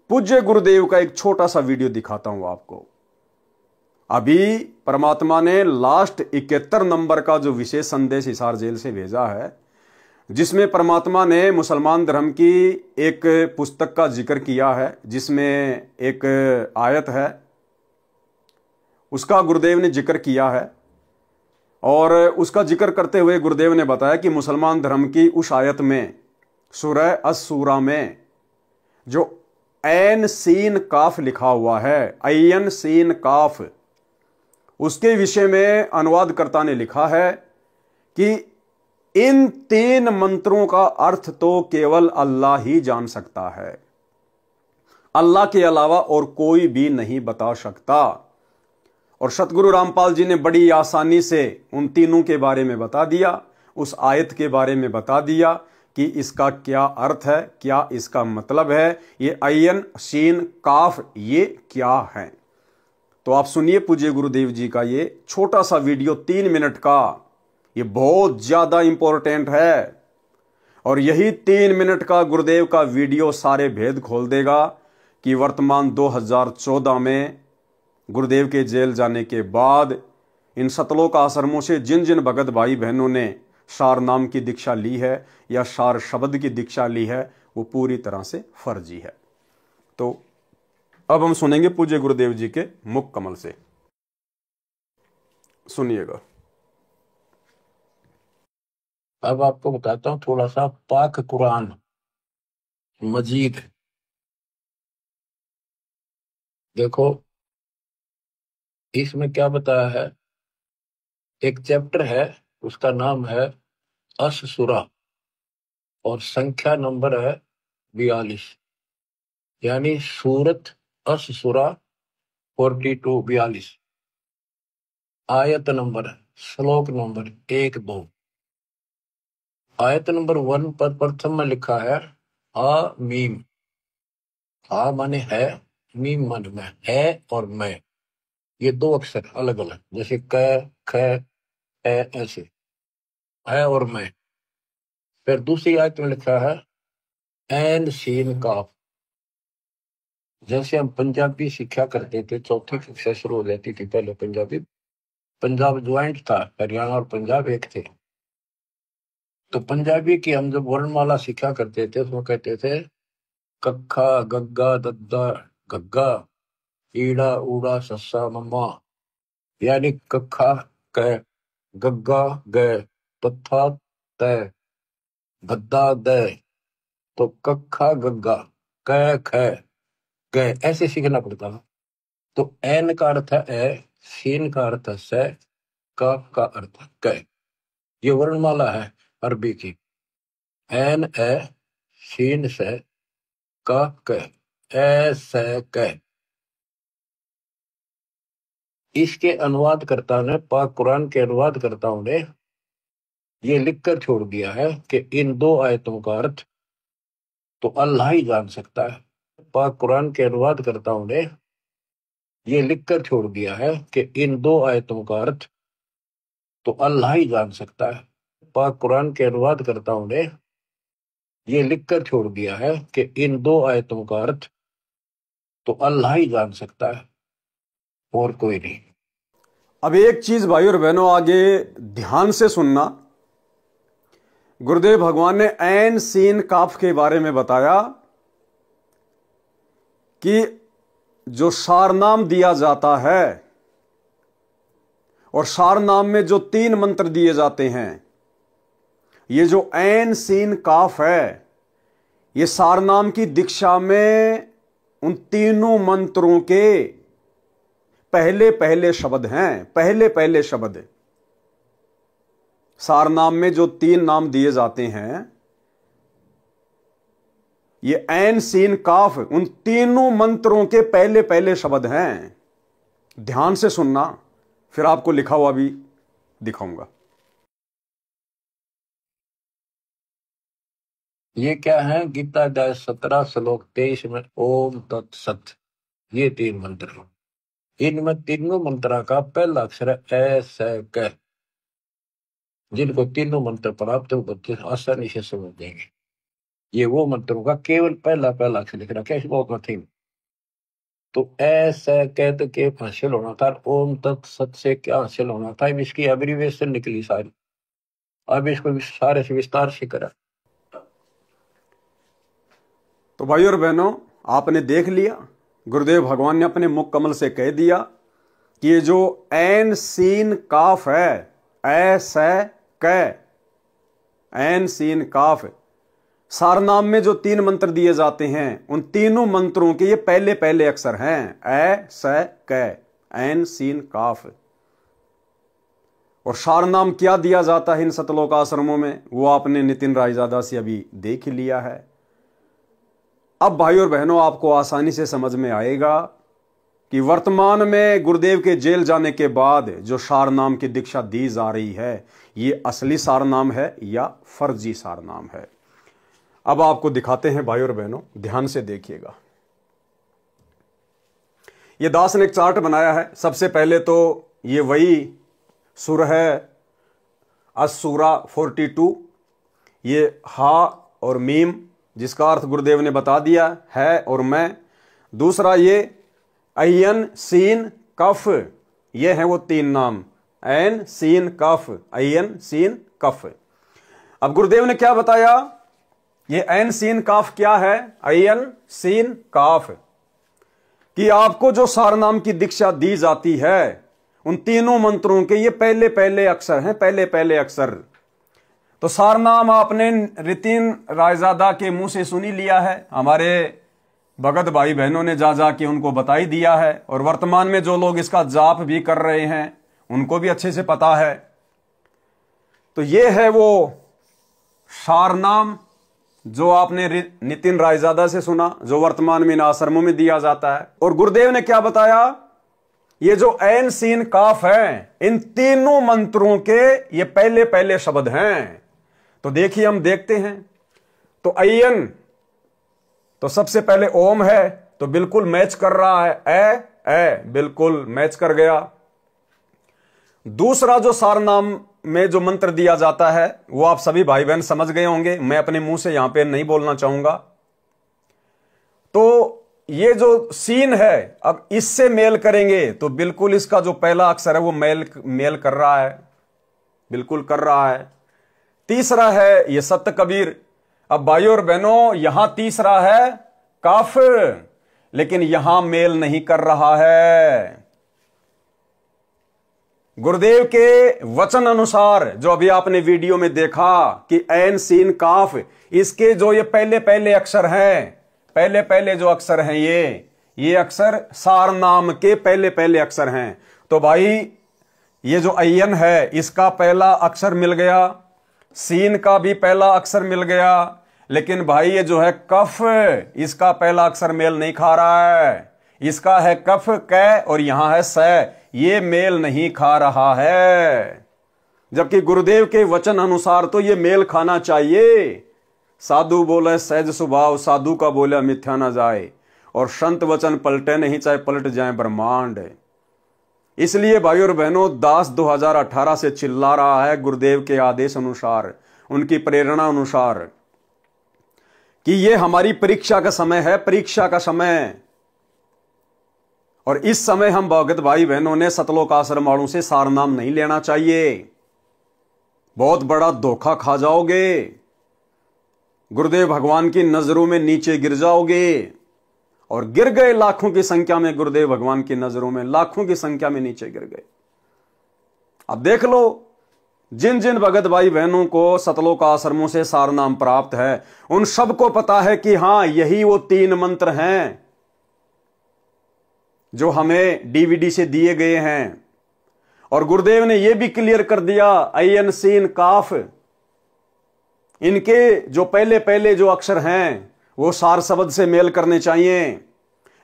पूज्य गुरुदेव का एक छोटा सा वीडियो दिखाता हूं आपको। अभी परमात्मा ने लास्ट 71 नंबर का जो विशेष संदेश हिसार जेल से भेजा है, जिसमें परमात्मा ने मुसलमान धर्म की एक पुस्तक का जिक्र किया है, जिसमें एक आयत है, उसका गुरुदेव ने जिक्र किया है। और उसका जिक्र करते हुए गुरुदेव ने बताया कि मुसलमान धर्म की उस आयत में, सूरह अस-सूरा में, जो ऐन सीन काफ लिखा हुआ है, ऐन सीन काफ, उसके विषय में अनुवादकर्ता ने लिखा है कि इन 3 मंत्रों का अर्थ तो केवल अल्लाह ही जान सकता है, अल्लाह के अलावा और कोई भी नहीं बता सकता। और सतगुरु रामपाल जी ने बड़ी आसानी से उन तीनों के बारे में बता दिया, उस आयत के बारे में बता दिया कि इसका क्या अर्थ है, क्या इसका मतलब है, ये अयन शीन काफ ये क्या है। तो आप सुनिए पूज्य गुरुदेव जी का ये छोटा सा वीडियो 3 मिनट का, ये बहुत ज्यादा इंपॉर्टेंट है। और यही 3 मिनट का गुरुदेव का वीडियो सारे भेद खोल देगा कि वर्तमान 2014 में गुरुदेव के जेल जाने के बाद इन सतलोक आश्रमों से जिन जिन भगत भाई बहनों ने सार नाम की दीक्षा ली है या सार शब्द की दीक्षा ली है, वो पूरी तरह से फर्जी है। तो अब हम सुनेंगे पूज्य गुरुदेव जी के मुख कमल से, सुनिएगा। अब आपको बताता हूं थोड़ा सा पाक कुरान मजीद। देखो इसमें क्या बताया है। एक चैप्टर है, उसका नाम है अस-सूरा और संख्या नंबर है 42, यानी सूरत अस-सूरा 42 आयत नंबर, श्लोक नंबर 1-2। आयत नंबर 1 पर प्रथम में लिखा है आ मीम। आ माने है, मीम माने मैं, है और मैं, ये 2 अक्षर अलग अलग, जैसे क, ख, ए, ऐसे है और मैं। फिर दूसरी आयत में लिखा है ऐन सीन काफ। जैसे हम पंजाबी सीखा करते थे, चौथी कक्षा शुरू हो जाती थी पहले पंजाबी, पंजाब ज्वाइंट था, हरियाणा और पंजाब एक थे। तो पंजाबी की हम जब वर्णमाला सीखा करते थे, उसमें कहते थे कक्खा गग्गा दद्दा गग्गा, ईड़ा ऊड़ा सस्सा मम्मा, यानी कक्खा क, गग्गा ग, तथा त, गद्दा द। तो कक्खा गग्गा क ख ग, ऐसे सीखना पड़ता था। तो एन का अर्थ है ए, सीन का अर्थ है से, काफ का अर्थ है क। ये वर्णमाला है अरबी की, एन ए, सीन से, काफ क, ए से क। इसके अनुवादकर्ता ने, पाक कुरान के अनुवादकर्ताओं ने ये लिखकर छोड़ दिया है कि इन 2 आयतों का अर्थ तो अल्लाह ही जान सकता है। पाक कुरान के अनुवादकर्ताओं ने ये लिखकर छोड़ दिया है कि इन 2 आयतों का अर्थ तो अल्लाह ही जान सकता है। पाक कुरान के अनुवादकर्ताओं ने ये लिखकर छोड़ दिया है कि इन 2 आयतों का अर्थ तो अल्लाह ही जान सकता है और कोई नहीं। अब एक चीज भाई और बहनों आगे ध्यान से सुनना। गुरुदेव भगवान ने ऐन सीन काफ के बारे में बताया कि जो सारनाम दिया जाता है, और सारनाम में जो 3 मंत्र दिए जाते हैं, ये जो ऐन सीन काफ है, ये सारनाम की दीक्षा में उन तीनों मंत्रों के पहले पहले शब्द हैं, पहले पहले शब्द। सारनाम में जो 3 नाम दिए जाते हैं, ये ऐन सीन काफ उन तीनों मंत्रों के पहले पहले शब्द हैं। ध्यान से सुनना, फिर आपको लिखा हुआ भी दिखाऊंगा। ये क्या है? गीता अध्याय 17 श्लोक 23 में ओम तत्सत, ये 3 मंत्र। इनमें तीनों मंत्रों का पहला अक्षर है ए से क। जिनको तीनों मंत्र प्राप्त हो बच्चे आसानी से समझ देंगे। ये वो मंत्रों का केवल पहला अक्षर लिख रखा है, इसमें नथिंग। तो ऐसा कहते के हासिल होना था, ओम तत्सत से क्या हासिल होना था, इसकी एब्रीविएशन निकली सारी। अब इसको सारे से विस्तार से करा। तो भाई और बहनों, आपने देख लिया, गुरुदेव भगवान ने अपने मुख कमल से कह दिया कि ये जो ऐन सीन काफ है, ऐसा क, ऐन सीन काफ, सारनाम में जो 3 मंत्र दिए जाते हैं, उन तीनों मंत्रों के ये पहले पहले अक्षर हैं, ए स क, ऐन सीन काफ। और सारनाम क्या दिया जाता है इन सतलोक आश्रमों में, वो आपने नितिन रायजादा से अभी देख ही लिया है। अब भाई और बहनों, आपको आसानी से समझ में आएगा कि वर्तमान में गुरुदेव के जेल जाने के बाद जो सारनाम की दीक्षा दी जा रही है, ये असली सारनाम है या फर्जी सारनाम है। अब आपको दिखाते हैं भाई और बहनों, ध्यान से देखिएगा। ये दास ने एक चार्ट बनाया है। सबसे पहले तो ये वही सुर है, असुरा 42, ये हा और मीम, जिसका अर्थ गुरुदेव ने बता दिया है और मैं। दूसरा ये अयन सीन कफ, ये हैं वो 3 नाम, ऐन सीन कफ, अयन सीन कफ। अब गुरुदेव ने क्या बताया, ये ऐन सीन काफ क्या है, अयन सीन काफ, कि आपको जो सारनाम की दीक्षा दी जाती है, उन तीनों मंत्रों के ये पहले पहले अक्षर हैं, पहले पहले अक्षर। तो सारनाम आपने नितिन रायजादा के मुंह से सुनी लिया है, हमारे भगत भाई बहनों ने जा के उनको बता ही दिया है, और वर्तमान में जो लोग इसका जाप भी कर रहे हैं उनको भी अच्छे से पता है। तो ये है वो सारनाम जो आपने नितिन रायजादा से सुना, जो वर्तमान में इन आश्रमों में दिया जाता है। और गुरुदेव ने क्या बताया, ये जो ऐन सीन काफ है, इन तीनों मंत्रों के ये पहले पहले शब्द हैं। तो देखिए, हम देखते हैं। तो अयन, तो सबसे पहले ओम है, तो बिल्कुल मैच कर रहा है, ए बिल्कुल मैच कर गया। दूसरा जो सारनाम में जो मंत्र दिया जाता है, वो आप सभी भाई बहन समझ गए होंगे, मैं अपने मुंह से यहां पे नहीं बोलना चाहूंगा। तो ये जो सीन है, अब इससे मेल करेंगे तो बिल्कुल इसका जो पहला अक्षर है वो मेल कर रहा है, बिल्कुल कर रहा है। तीसरा है ये सत्य कबीर। अब भाइयों और बहनों, यहां तीसरा है काफ, लेकिन यहां मेल नहीं कर रहा है। गुरुदेव के वचन अनुसार, जो अभी आपने वीडियो में देखा कि ऐन सीन काफ, इसके जो ये पहले पहले अक्षर हैं, पहले पहले जो अक्षर हैं, ये अक्षर सारनाम के पहले पहले अक्षर हैं। तो भाई ये जो अयन है, इसका पहला अक्षर मिल गया, सीन का भी पहला अक्षर मिल गया, लेकिन भाई ये जो है कफ, इसका पहला अक्षर मेल नहीं खा रहा है। इसका है कफ कै और यहां है स, ये मेल नहीं खा रहा है। जबकि गुरुदेव के वचन अनुसार तो ये मेल खाना चाहिए। साधु बोले सहज स्वभाव, साधु का बोला मिथ्या ना जाए, और संत वचन पलटे नहीं, चाहे पलट जाए ब्रह्मांड। इसलिए भाई और बहनों, दास 2018 से चिल्ला रहा है गुरुदेव के आदेश अनुसार, उनकी प्रेरणा अनुसार, कि ये हमारी परीक्षा का समय है, परीक्षा का समय। और इस समय हम भगत भाई बहनों ने सतलोक आश्रम वालों से सारनाम नहीं लेना चाहिए, बहुत बड़ा धोखा खा जाओगे, गुरुदेव भगवान की नजरों में नीचे गिर जाओगे। और गिर गए लाखों की संख्या में, गुरुदेव भगवान की नजरों में लाखों की संख्या में नीचे गिर गए। अब देख लो जिन जिन भगत भाई बहनों को सतलोक आश्रमों से सार नाम प्राप्त है, उन सबको पता है कि हां यही वो 3 मंत्र हैं जो हमें डीवीडी से दिए गए हैं। और गुरुदेव ने यह भी क्लियर कर दिया, अयन सीन काफ, इनके जो पहले पहले जो अक्षर हैं वो सार शब्द से मेल करने चाहिए,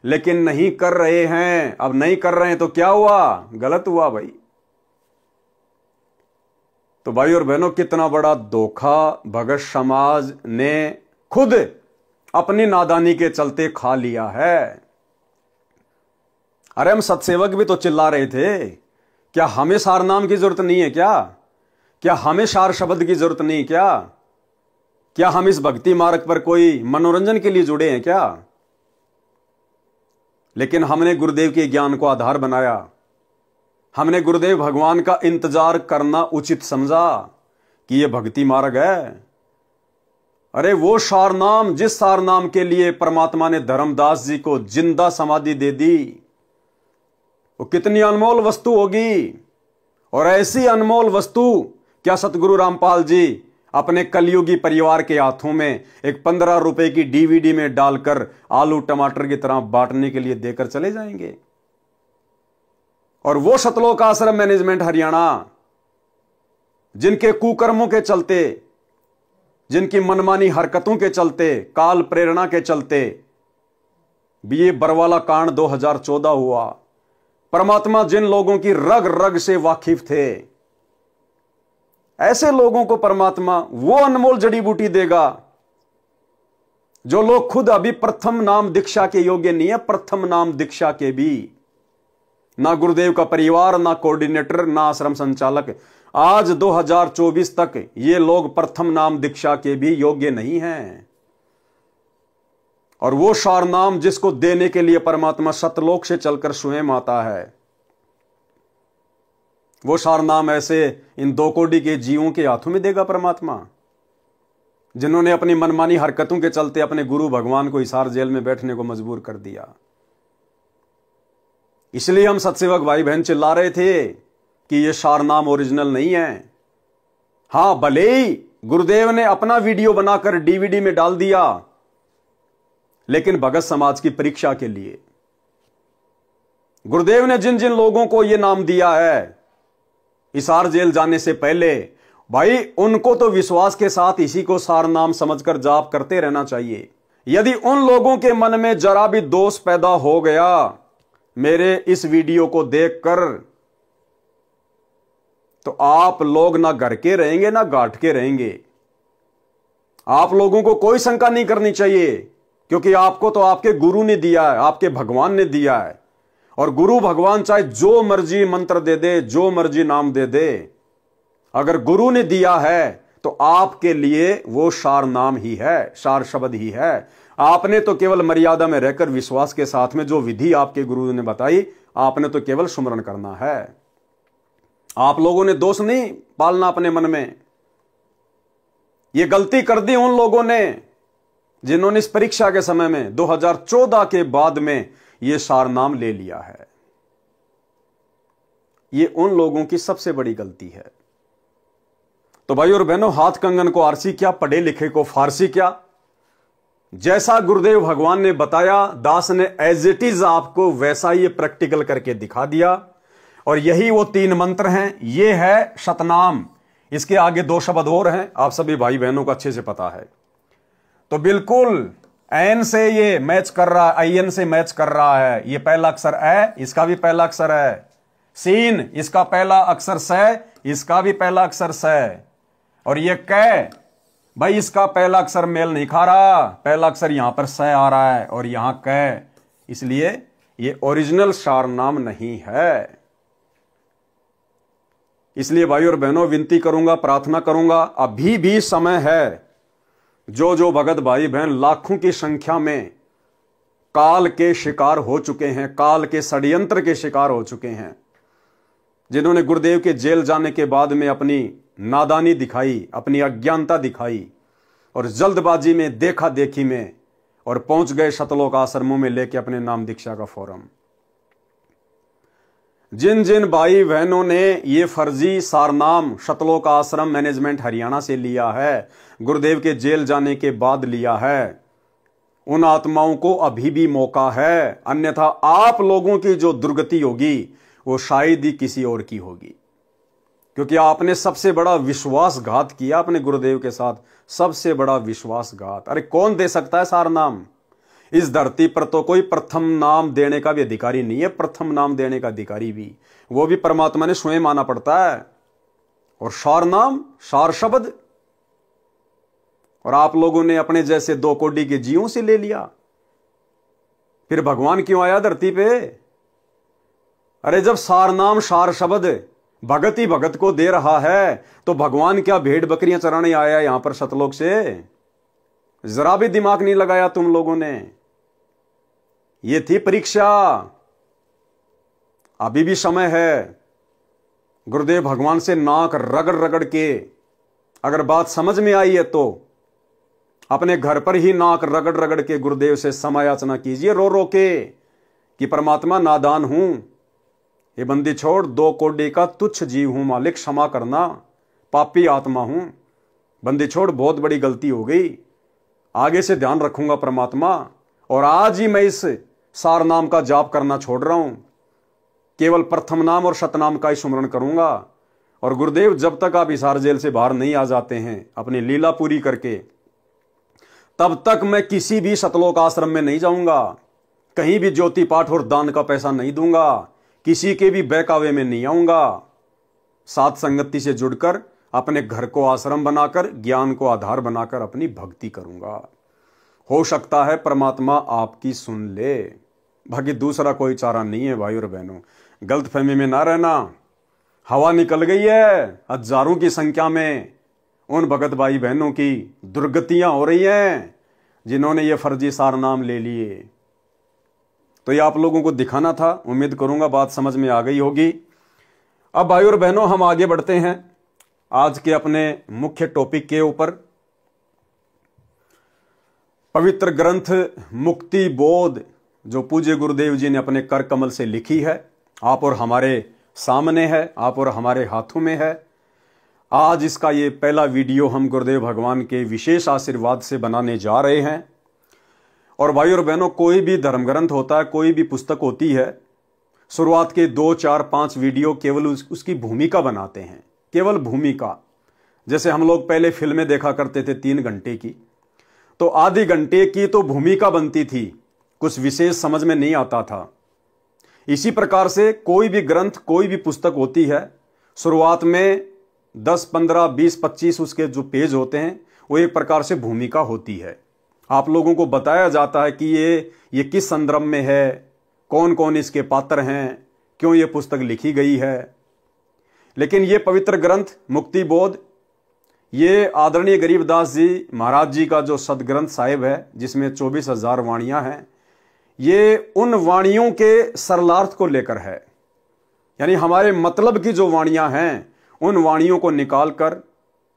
लेकिन नहीं कर रहे हैं। अब नहीं कर रहे हैं तो क्या हुआ? गलत हुआ भाई। तो भाई और बहनों, कितना बड़ा धोखा भगत समाज ने खुद अपनी नादानी के चलते खा लिया है। अरे हम सत्सेवक भी तो चिल्ला रहे थे, क्या हमें सार नाम की जरूरत नहीं है क्या हमें सार शब्द की जरूरत नहीं? क्या हम इस भक्ति मार्ग पर कोई मनोरंजन के लिए जुड़े हैं क्या? लेकिन हमने गुरुदेव के ज्ञान को आधार बनाया, हमने गुरुदेव भगवान का इंतजार करना उचित समझा कि यह भक्ति मार्ग है। अरे वो सार नाम, जिस सार नाम के लिए परमात्मा ने धर्मदास जी को जिंदा समाधि दे दी, वो कितनी अनमोल वस्तु होगी। और ऐसी अनमोल वस्तु क्या सतगुरु रामपाल जी अपने कलयुगी परिवार के हाथों में एक 15 रुपए की डीवीडी में डालकर आलू टमाटर की तरह बांटने के लिए देकर चले जाएंगे? और वो सतलोक आश्रम मैनेजमेंट हरियाणा, जिनके कुकर्मों के चलते, जिनकी मनमानी हरकतों के चलते, काल प्रेरणा के चलते भी ये बरवाला कांड 2014 हुआ। परमात्मा जिन लोगों की रग रग से वाकिफ थे, ऐसे लोगों को परमात्मा वो अनमोल जड़ी बूटी देगा जो लोग खुद अभी प्रथम नाम दीक्षा के योग्य नहीं है। प्रथम नाम दीक्षा के भी ना गुरुदेव का परिवार, ना कोऑर्डिनेटर, ना आश्रम संचालक, आज 2024 तक ये लोग प्रथम नाम दीक्षा के भी योग्य नहीं हैं। और वो सार नाम जिसको देने के लिए परमात्मा सतलोक से चलकर स्वयं आता है, वो सार नाम ऐसे इन 2 कोटि के जीवों के हाथों में देगा परमात्मा, जिन्होंने अपनी मनमानी हरकतों के चलते अपने गुरु भगवान को हिसार जेल में बैठने को मजबूर कर दिया। इसलिए हम सत्सेवक भाई बहन चिल्ला रहे थे कि यह सार नाम ओरिजिनल नहीं है। हां, भले ही गुरुदेव ने अपना वीडियो बनाकर डीवीडी में डाल दिया, लेकिन भगत समाज की परीक्षा के लिए गुरुदेव ने जिन जिन लोगों को यह नाम दिया है हिसार जेल जाने से पहले, भाई उनको तो विश्वास के साथ इसी को सार नाम समझकर जाप करते रहना चाहिए। यदि उन लोगों के मन में जरा भी दोष पैदा हो गया मेरे इस वीडियो को देखकर, तो आप लोग ना घर के रहेंगे ना घाट के रहेंगे। आप लोगों को कोई शंका नहीं करनी चाहिए, क्योंकि आपको तो आपके गुरु ने दिया है, आपके भगवान ने दिया है। और गुरु भगवान चाहे जो मर्जी मंत्र दे दे, जो मर्जी नाम दे दे, अगर गुरु ने दिया है तो आपके लिए वो सार नाम ही है, सार शब्द ही है। आपने तो केवल मर्यादा में रहकर विश्वास के साथ में जो विधि आपके गुरु ने बताई, आपने तो केवल सुमरन करना है। आप लोगों ने दोष नहीं पालना अपने मन में। ये गलती कर दी उन लोगों ने जिन्होंने इस परीक्षा के समय में 2014 के बाद में ये सार नाम ले लिया है। ये उन लोगों की सबसे बड़ी गलती है। तो भाई और बहनों, हाथ कंगन को आरसी क्या, पढ़े लिखे को फारसी क्या। जैसा गुरुदेव भगवान ने बताया, दास ने एज इट इज आपको वैसा ही प्रैक्टिकल करके दिखा दिया। और यही वो 3 मंत्र हैं। ये है सतनाम, इसके आगे 2 शब्द और हैं, आप सभी भाई बहनों को अच्छे से पता है। तो बिल्कुल एन से ये मैच कर रहा है, आईएन से मैच कर रहा है। ये पहला अक्षर ए, इसका भी पहला अक्षर है। सीन, इसका पहला अक्षर स, इसका भी पहला अक्षर स। और ये कै, भाई इसका पहला अक्षर मेल नहीं खा रहा, पहला अक्षर यहां पर स आ रहा है और यहां कै, इसलिए ये ओरिजिनल सार नाम नहीं है। इसलिए भाई और बहनों, विनती करूंगा, प्रार्थना करूंगा, अभी भी समय है। जो भगत भाई बहन लाखों की संख्या में काल के शिकार हो चुके हैं, काल के षड्यंत्र के शिकार हो चुके हैं, जिन्होंने गुरुदेव के जेल जाने के बाद में अपनी नादानी दिखाई, अपनी अज्ञानता दिखाई और जल्दबाजी में, देखा देखी में, और पहुंच गए सतलोक आश्रमों में लेके अपने नाम दीक्षा का फोरम। जिन जिन भाई बहनों ने ये फर्जी सारनाम सतलोक आश्रम मैनेजमेंट हरियाणा से लिया है, गुरुदेव के जेल जाने के बाद लिया है, उन आत्माओं को अभी भी मौका है, अन्यथा आप लोगों की जो दुर्गति होगी वो शायद ही किसी और की होगी। क्योंकि आपने सबसे बड़ा विश्वासघात किया अपने गुरुदेव के साथ, सबसे बड़ा विश्वासघात। अरे कौन दे सकता है सारनाम? इस धरती पर तो कोई प्रथम नाम देने का भी अधिकारी नहीं है, प्रथम नाम देने का अधिकारी भी वो भी परमात्मा ने स्वयं माना पड़ता है। और सार नाम, सार शब्द, और आप लोगों ने अपने जैसे 2 कोड़ी के जीवों से ले लिया। फिर भगवान क्यों आया धरती पे? अरे जब सार नाम सार शब्द भगत ही भगत को दे रहा है तो भगवान क्या भेड़ बकरियां चराने आया यहां पर सतलोक से? जरा भी दिमाग नहीं लगाया तुम लोगों ने। ये थी परीक्षा, अभी भी समय है। गुरुदेव भगवान से नाक रगड़ रगड़ के अगर बात समझ में आई है तो अपने घर पर ही नाक रगड़ रगड़ के गुरुदेव से समायाचना कीजिए रो रो के कि परमात्मा नादान हूं, ये बंदी छोड़, 2 कोड़ी का तुच्छ जीव हूं मालिक, क्षमा करना, पापी आत्मा हूं, बंदी छोड़, बहुत बड़ी गलती हो गई, आगे से ध्यान रखूंगा परमात्मा। और आज ही मैं इस सार नाम का जाप करना छोड़ रहा हूं, केवल प्रथम नाम और सतनाम का ही सुमरण करूंगा। और गुरुदेव जब तक आप हिसार जेल से बाहर नहीं आ जाते हैं अपनी लीला पूरी करके, तब तक मैं किसी भी सतलोक आश्रम में नहीं जाऊंगा, कहीं भी ज्योति पाठ और दान का पैसा नहीं दूंगा, किसी के भी बहकावे में नहीं आऊंगा। साथ संगति से जुड़कर अपने घर को आश्रम बनाकर, ज्ञान को आधार बनाकर अपनी भक्ति करूंगा। हो सकता है परमात्मा आपकी सुन ले, बाकी दूसरा कोई चारा नहीं है। भाई और बहनों, गलतफहमी में ना रहना। हवा निकल गई है, हजारों की संख्या में उन भगत भाई बहनों की दुर्गतियां हो रही हैं जिन्होंने ये फर्जी सार नाम ले लिए। तो ये आप लोगों को दिखाना था। उम्मीद करूंगा बात समझ में आ गई होगी। अब भाई और बहनों, हम आगे बढ़ते हैं आज के अपने मुख्य टॉपिक के ऊपर। पवित्र ग्रंथ मुक्ति बोध जो पूज्य गुरुदेव जी ने अपने कर कमल से लिखी है, आप और हमारे सामने है, आप और हमारे हाथों में है। आज इसका ये पहला वीडियो हम गुरुदेव भगवान के विशेष आशीर्वाद से बनाने जा रहे हैं। और भाई और बहनों, कोई भी धर्म ग्रंथ होता है, कोई भी पुस्तक होती है, शुरुआत के 2, 4, 5 वीडियो केवल उसकी भूमिका बनाते हैं, केवल भूमिका। जैसे हम लोग पहले फिल्में देखा करते थे 3 घंटे की, तो आधे घंटे की तो भूमिका बनती थी, कुछ विशेष समझ में नहीं आता था। इसी प्रकार से कोई भी ग्रंथ, कोई भी पुस्तक होती है, शुरुआत में 10, 15, 20, 25 उसके जो पेज होते हैं वो एक प्रकार से भूमिका होती है। आप लोगों को बताया जाता है कि ये किस संदर्भ में है, कौन कौन इसके पात्र हैं, क्यों ये पुस्तक लिखी गई है। लेकिन ये पवित्र ग्रंथ मुक्ति बोध, ये आदरणीय गरीबदास जी महाराज जी का जो सदग्रंथ साहिब है, जिसमें 24,000 वाणियां हैं, ये उन वाणियों के सरलार्थ को लेकर है। यानी हमारे मतलब की जो वाणियां हैं, उन वाणियों को निकालकर,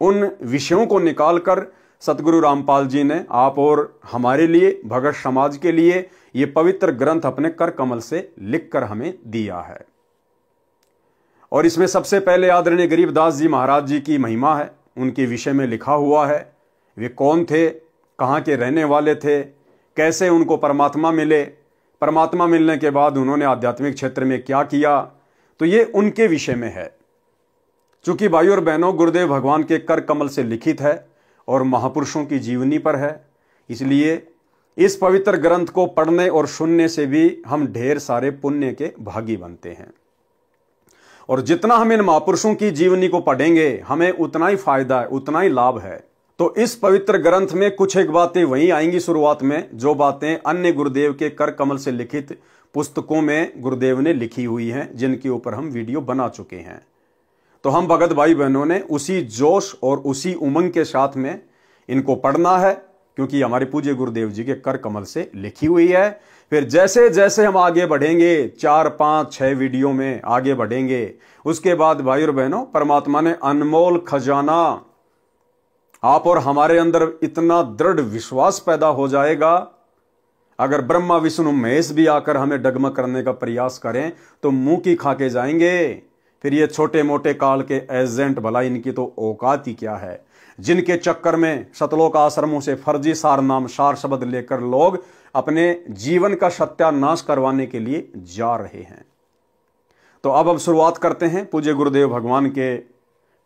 उन विषयों को निकालकर सतगुरु रामपाल जी ने आप और हमारे लिए, भगत समाज के लिए ये पवित्र ग्रंथ अपने कर कमल से लिखकर हमें दिया है। और इसमें सबसे पहले आदरणीय गरीबदास जी महाराज जी की महिमा है, उनके विषय में लिखा हुआ है। वे कौन थे, कहाँ के रहने वाले थे, कैसे उनको परमात्मा मिले, परमात्मा मिलने के बाद उन्होंने आध्यात्मिक क्षेत्र में क्या किया, तो ये उनके विषय में है। चूंकि भाई और बहनों, गुरुदेव भगवान के कर कमल से लिखित है और महापुरुषों की जीवनी पर है, इसलिए इस पवित्र ग्रंथ को पढ़ने और सुनने से भी हम ढेर सारे पुण्य के भागी बनते हैं। और जितना हम इन महापुरुषों की जीवनी को पढ़ेंगे, हमें उतना ही फायदा है, उतना ही लाभ है। तो इस पवित्र ग्रंथ में कुछ एक बातें वहीं आएंगी शुरुआत में, जो बातें अन्य गुरुदेव के कर कमल से लिखित पुस्तकों में गुरुदेव ने लिखी हुई हैं, जिनके ऊपर हम वीडियो बना चुके हैं। तो हम भगत भाई बहनों ने उसी जोश और उसी उमंग के साथ में इनको पढ़ना है, क्योंकि हमारे पूज्य गुरुदेव जी के कर कमल से लिखी हुई है। फिर जैसे जैसे हम आगे बढ़ेंगे, 4, 5, 6 वीडियो में आगे बढ़ेंगे, उसके बाद भाई और बहनों, परमात्मा ने अनमोल खजाना आप और हमारे अंदर इतना दृढ़ विश्वास पैदा हो जाएगा, अगर ब्रह्मा विष्णु महेश भी आकर हमें डगमग करने का प्रयास करें तो मुंह की खा के जाएंगे। फिर ये छोटे मोटे काल के एजेंट, भला इनकी तो औकात ही क्या है, जिनके चक्कर में सतलोक आश्रमों से फर्जी सार नाम सार शब्द लेकर लोग अपने जीवन का सत्यानाश करवाने के लिए जा रहे हैं। तो अब शुरुआत करते हैं पूज्य गुरुदेव भगवान के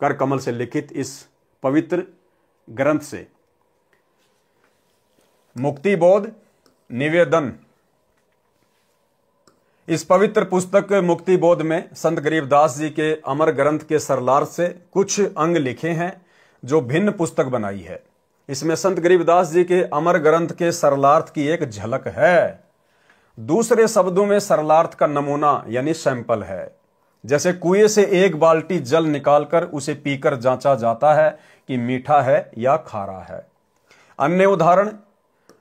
कर कमल से लिखित इस पवित्र ग्रंथ से। मुक्ति बोध निवेदन। इस पवित्र पुस्तक मुक्ति बोध में संत गरीबदास जी के अमर ग्रंथ के सरलार्थ से कुछ अंग लिखे हैं जो भिन्न पुस्तक बनाई है। इसमें संत गरीबदास जी के अमर ग्रंथ के सरलार्थ की एक झलक है। दूसरे शब्दों में सरलार्थ का नमूना यानी सैंपल है। जैसे कुएं से एक बाल्टी जल निकालकर उसे पीकर जांचा जाता है कि मीठा है या खारा है। अन्य उदाहरण,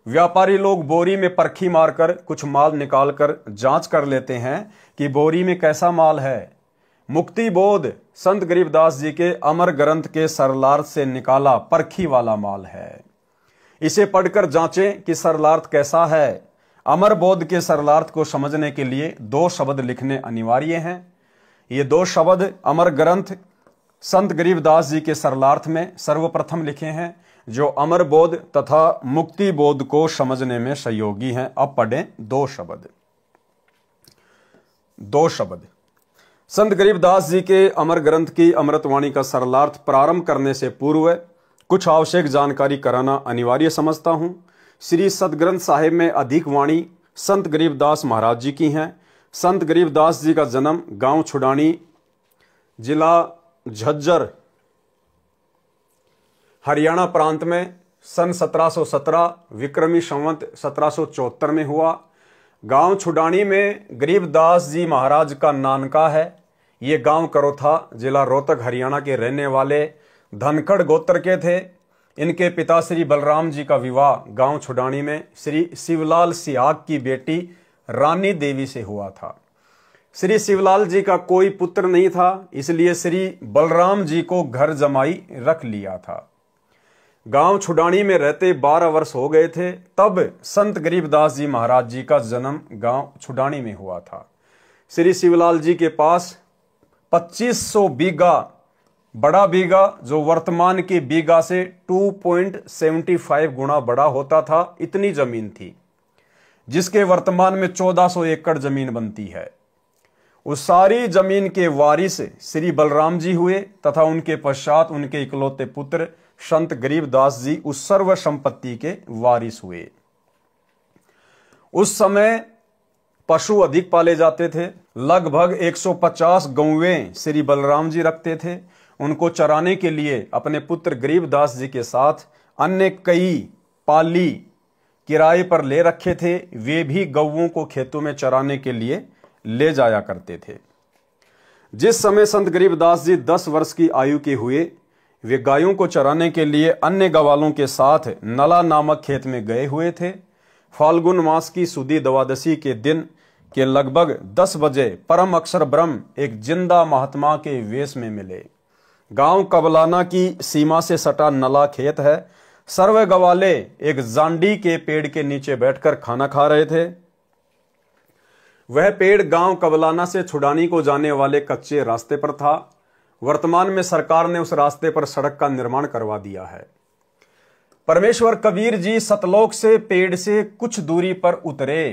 व्यापारी लोग बोरी में परखी मारकर कुछ माल निकालकर जांच कर लेते हैं कि बोरी में कैसा माल है। मुक्ति बोध संत गरीबदास जी के अमर ग्रंथ के सरलार्थ से निकाला परखी वाला माल है। इसे पढ़कर जांचें कि सरलार्थ कैसा है। अमर बोध के सरलार्थ को समझने के लिए 2 शब्द लिखने अनिवार्य हैं। ये 2 शब्द अमर ग्रंथ संत गरीबदास जी के सरलार्थ में सर्वप्रथम लिखे हैं, जो अमर बोध तथा मुक्ति बोध को समझने में सहयोगी हैं। अब पढ़ें 2 शब्द। 2 शब्द। संत गरीबदास जी के अमर ग्रंथ की अमृतवाणी का सरलार्थ प्रारंभ करने से पूर्व कुछ आवश्यक जानकारी कराना अनिवार्य समझता हूं। श्री सतग्रंथ साहिब में अधिक वाणी संत गरीबदास महाराज जी की हैं। संत गरीबदास जी का जन्म गांव छुडानी, जिला झज्जर, हरियाणा प्रांत में सन 1717 विक्रमी संवत 1774 में हुआ। गांव छुडानी में गरीबदास जी महाराज का नानका है। ये गांव करोथा, जिला रोहतक, हरियाणा के रहने वाले धनखड़ गोत्र के थे। इनके पिता श्री बलराम जी का विवाह गांव छुडानी में श्री शिवलाल सिहाग की बेटी रानी देवी से हुआ था। श्री शिवलाल जी का कोई पुत्र नहीं था, इसलिए श्री बलराम जी को घर जमाई रख लिया था। गांव छुडानी में रहते 12 वर्ष हो गए थे, तब संत गरीबदास जी महाराज जी का जन्म गांव छुडानी में हुआ था। श्री शिवलाल जी के पास 2500 बीघा, बड़ा बीघा जो वर्तमान के बीघा से 2.75 गुना बड़ा होता था, इतनी जमीन थी, जिसके वर्तमान में 1400 एकड़ जमीन बनती है। उस सारी जमीन के वारिस श्री बलराम जी हुए तथा उनके पश्चात उनके इकलौते पुत्र संत गरीबदास जी उस सर्व संपत्ति के वारिस हुए। उस समय पशु अधिक पाले जाते थे। लगभग 150 गौवें श्री बलराम जी रखते थे। उनको चराने के लिए अपने पुत्र गरीबदास जी के साथ अन्य कई पाली किराए पर ले रखे थे। वे भी गौवों को खेतों में चराने के लिए ले जाया करते थे। जिस समय संत गरीबदास जी 10 वर्ष की आयु के हुए, वे गायों को चराने के लिए अन्य गवालों के साथ नला नामक खेत में गए हुए थे। फाल्गुन मास की सुदी द्वादशी के दिन के लगभग 10 बजे परम अक्षर ब्रह्म एक जिंदा महात्मा के वेश में मिले। गांव कबलाना की सीमा से सटा नला खेत है। सर्व गवाले एक जांडी के पेड़ के नीचे बैठकर खाना खा रहे थे। वह पेड़ गांव कबलाना से छुडानी को जाने वाले कच्चे रास्ते पर था। वर्तमान में सरकार ने उस रास्ते पर सड़क का निर्माण करवा दिया है। परमेश्वर कबीर जी सतलोक से पेड़ से कुछ दूरी पर उतरे।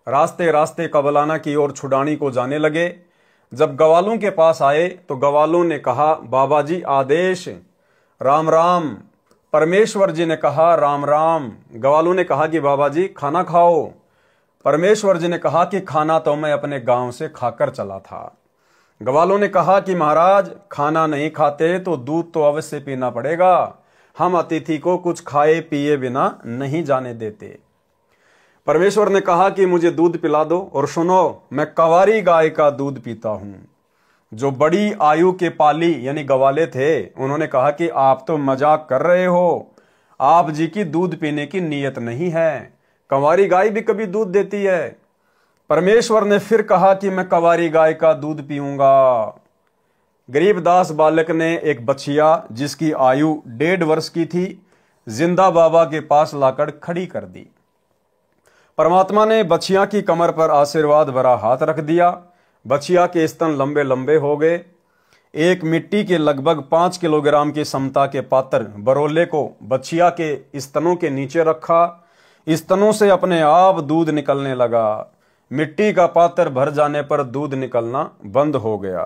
रास्ते रास्ते कबलाना की ओर छुडानी को जाने लगे। जब गवालों के पास आए तो गवालों ने कहा, बाबा जी आदेश। राम राम। परमेश्वर जी ने कहा, राम राम। गवालों ने कहा कि बाबा जी खाना खाओ। परमेश्वर जी ने कहा कि खाना तो मैं अपने गांव से खाकर चला था। गवालों ने कहा कि महाराज खाना नहीं खाते तो दूध तो अवश्य पीना पड़ेगा। हम अतिथि को कुछ खाए पिए बिना नहीं जाने देते। परमेश्वर ने कहा कि मुझे दूध पिला दो, और सुनो, मैं कंवारी गाय का दूध पीता हूं। जो बड़ी आयु के पाली यानी गवाले थे, उन्होंने कहा कि आप तो मजाक कर रहे हो, आप जी की दूध पीने की नीयत नहीं है। कंवारी गाय भी कभी दूध देती है। परमेश्वर ने फिर कहा कि मैं कंवारी गाय का दूध पीऊंगा। गरीबदास बालक ने एक बछिया जिसकी आयु 1.5 वर्ष की थी, जिंदा बाबा के पास लाकर खड़ी कर दी। परमात्मा ने बछिया की कमर पर आशीर्वाद भरा हाथ रख दिया। बछिया के स्तन लंबे लंबे हो गए। एक मिट्टी के लगभग 5 किलोग्राम की समता के पात्र बरोले को बछिया के स्तनों के नीचे रखा। स्तनों से अपने आप दूध निकलने लगा। मिट्टी का पात्र भर जाने पर दूध निकलना बंद हो गया।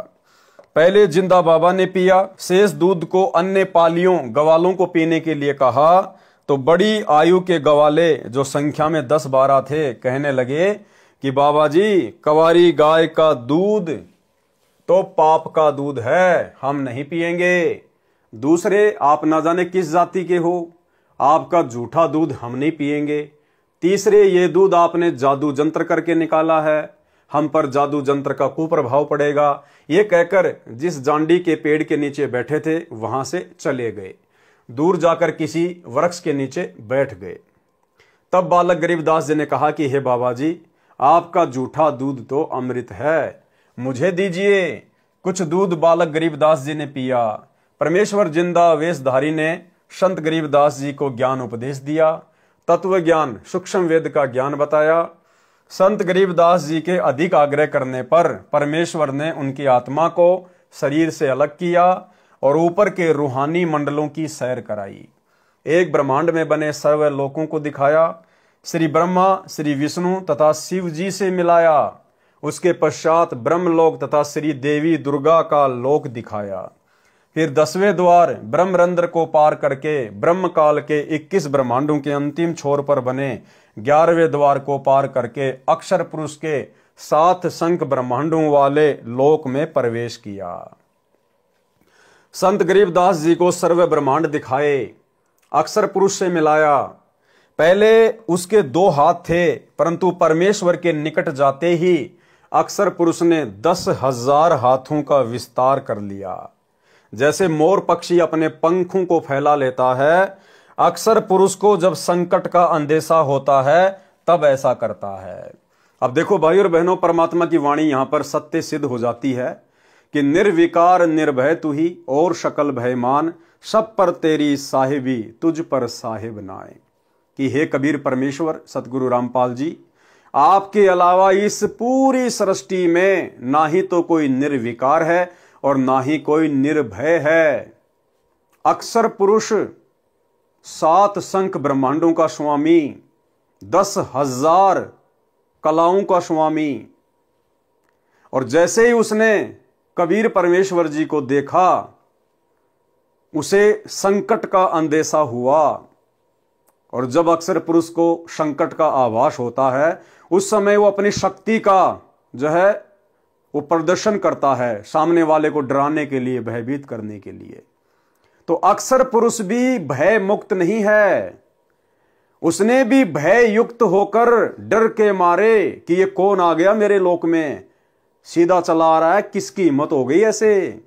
पहले जिंदा बाबा ने पिया, शेष दूध को अन्य पालियों गवालों को पीने के लिए कहा तो बड़ी आयु के गवाले जो संख्या में 10-12 थे कहने लगे कि बाबा जी, कवारी गाय का दूध तो पाप का दूध है, हम नहीं पिएंगे। दूसरे, आप ना जाने किस जाति के हो, आपका झूठा दूध हम नहीं पिएंगे। तीसरे, ये दूध आपने जादू जंत्र करके निकाला है, हम पर जादू जंत्र का कुप्रभाव पड़ेगा। ये कहकर जिस जांडी के पेड़ के नीचे बैठे थे वहां से चले गए। दूर जाकर किसी वृक्ष के नीचे बैठ गए। तब बालक गरीबदास जी ने कहा कि हे बाबा जी, आपका झूठा दूध तो अमृत है, मुझे दीजिए। कुछ दूध बालक गरीबदास जी ने पिया। परमेश्वर जिंदा वेशधारी ने संत गरीबदास जी को ज्ञान उपदेश दिया, तत्व ज्ञान, सूक्ष्म वेद का ज्ञान बताया। संत गरीबदास जी के अधिक आग्रह करने पर परमेश्वर ने उनकी आत्मा को शरीर से अलग किया और ऊपर के रूहानी मंडलों की सैर कराई। एक ब्रह्मांड में बने सर्व लोकों को दिखाया। श्री ब्रह्मा, श्री विष्णु तथा शिव जी से मिलाया। उसके पश्चात ब्रह्मलोक तथा श्री देवी दुर्गा का लोक दिखाया। फिर 10वें द्वार ब्रह्मरंध्र को पार करके ब्रह्म काल के 21 ब्रह्मांडों के अंतिम छोर पर बने 11वें द्वार को पार करके अक्षर पुरुष के 7 शंख ब्रह्मांडों वाले लोक में प्रवेश किया। संत गरीबदास जी को सर्व ब्रह्मांड दिखाए, अक्षर पुरुष से मिलाया। पहले उसके 2 हाथ थे, परंतु परमेश्वर के निकट जाते ही अक्षर पुरुष ने 10,000 हाथों का विस्तार कर लिया। जैसे मोर पक्षी अपने पंखों को फैला लेता है, अक्षर पुरुष को जब संकट का अंदेशा होता है तब ऐसा करता है। अब देखो भाई और बहनों, परमात्मा की वाणी यहां पर सत्य सिद्ध हो जाती है कि निर्विकार निर्भय तू ही और शकल भयमान, सब पर तेरी साहिबी तुझ पर साहिब नाए। कि हे कबीर परमेश्वर सतगुरु रामपाल जी, आपके अलावा इस पूरी सृष्टि में ना ही तो कोई निर्विकार है और ना ही कोई निर्भय है। अक्षर पुरुष 7 शंख ब्रह्मांडों का स्वामी, 10,000 कलाओं का स्वामी। और जैसे ही उसने कबीर परमेश्वर जी को देखा, उसे संकट का अंदेशा हुआ। और जब अक्षर पुरुष को संकट का आभास होता है, उस समय वो अपनी शक्ति का जो है वो प्रदर्शन करता है, सामने वाले को डराने के लिए, भयभीत करने के लिए। तो अक्षर पुरुष भी भय मुक्त नहीं है, उसने भी भय युक्त होकर डर के मारे कि ये कौन आ गया मेरे लोक में, सीधा चला आ रहा है, किसकी हिम्मत हो गई ऐसे।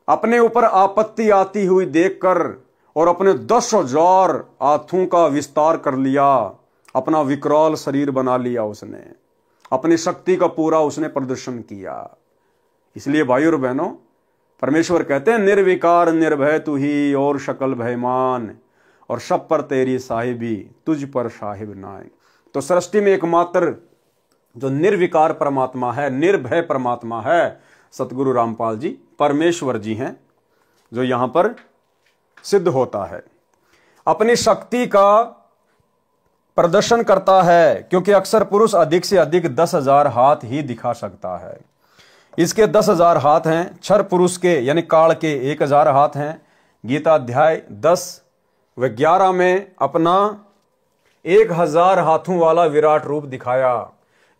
अपने ऊपर आपत्ति आती हुई देखकर और अपने 10,000 हाथों का विस्तार कर लिया, अपना विकराल शरीर बना लिया उसने, अपनी शक्ति का पूरा उसने प्रदर्शन किया। इसलिए भाई और बहनों, परमेश्वर कहते हैं निर्विकार निर्भय तू ही और शकल भयमान, और सब पर तेरी साहिबी तुझ पर साहिब नाए। तो सृष्टि में एकमात्र जो निर्विकार परमात्मा है, निर्भय परमात्मा है, सतगुरु रामपाल जी परमेश्वर जी हैं, जो यहां पर सिद्ध होता है। अपनी शक्ति का प्रदर्शन करता है, क्योंकि अक्षर पुरुष अधिक से अधिक 10,000 हाथ ही दिखा सकता है। इसके 10,000 हाथ हैं। क्षर पुरुष के यानी काल के 1,000 हाथ हैं। गीता अध्याय 10 व 11 में अपना 1,000 हाथों वाला विराट रूप दिखाया।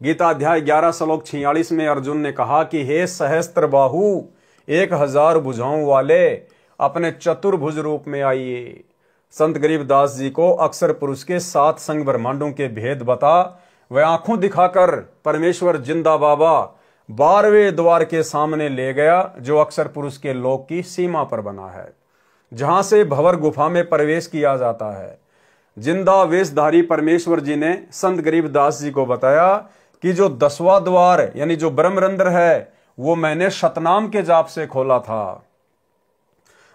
गीता अध्याय 11 श्लोक 46 में अर्जुन ने कहा कि हे सहस्त्र बाहु, 1,000 भुजाओं वाले, अपने चतुर्भुज रूप में आइए। संत गरीबदास जी को अक्षर पुरुष के 7 संग ब्रह्मांडों के भेद बता वह आंखों दिखाकर परमेश्वर जिंदा बाबा 12वें द्वार के सामने ले गया, जो अक्षर पुरुष के लोक की सीमा पर बना है, जहां से भंवर गुफा में प्रवेश किया जाता है। जिंदा वेशधारी परमेश्वर जी ने संत गरीबदास जी को बताया कि जो 10वां द्वार यानी जो ब्रह्मरंध्र है, वो मैंने शतनाम के जाप से खोला था।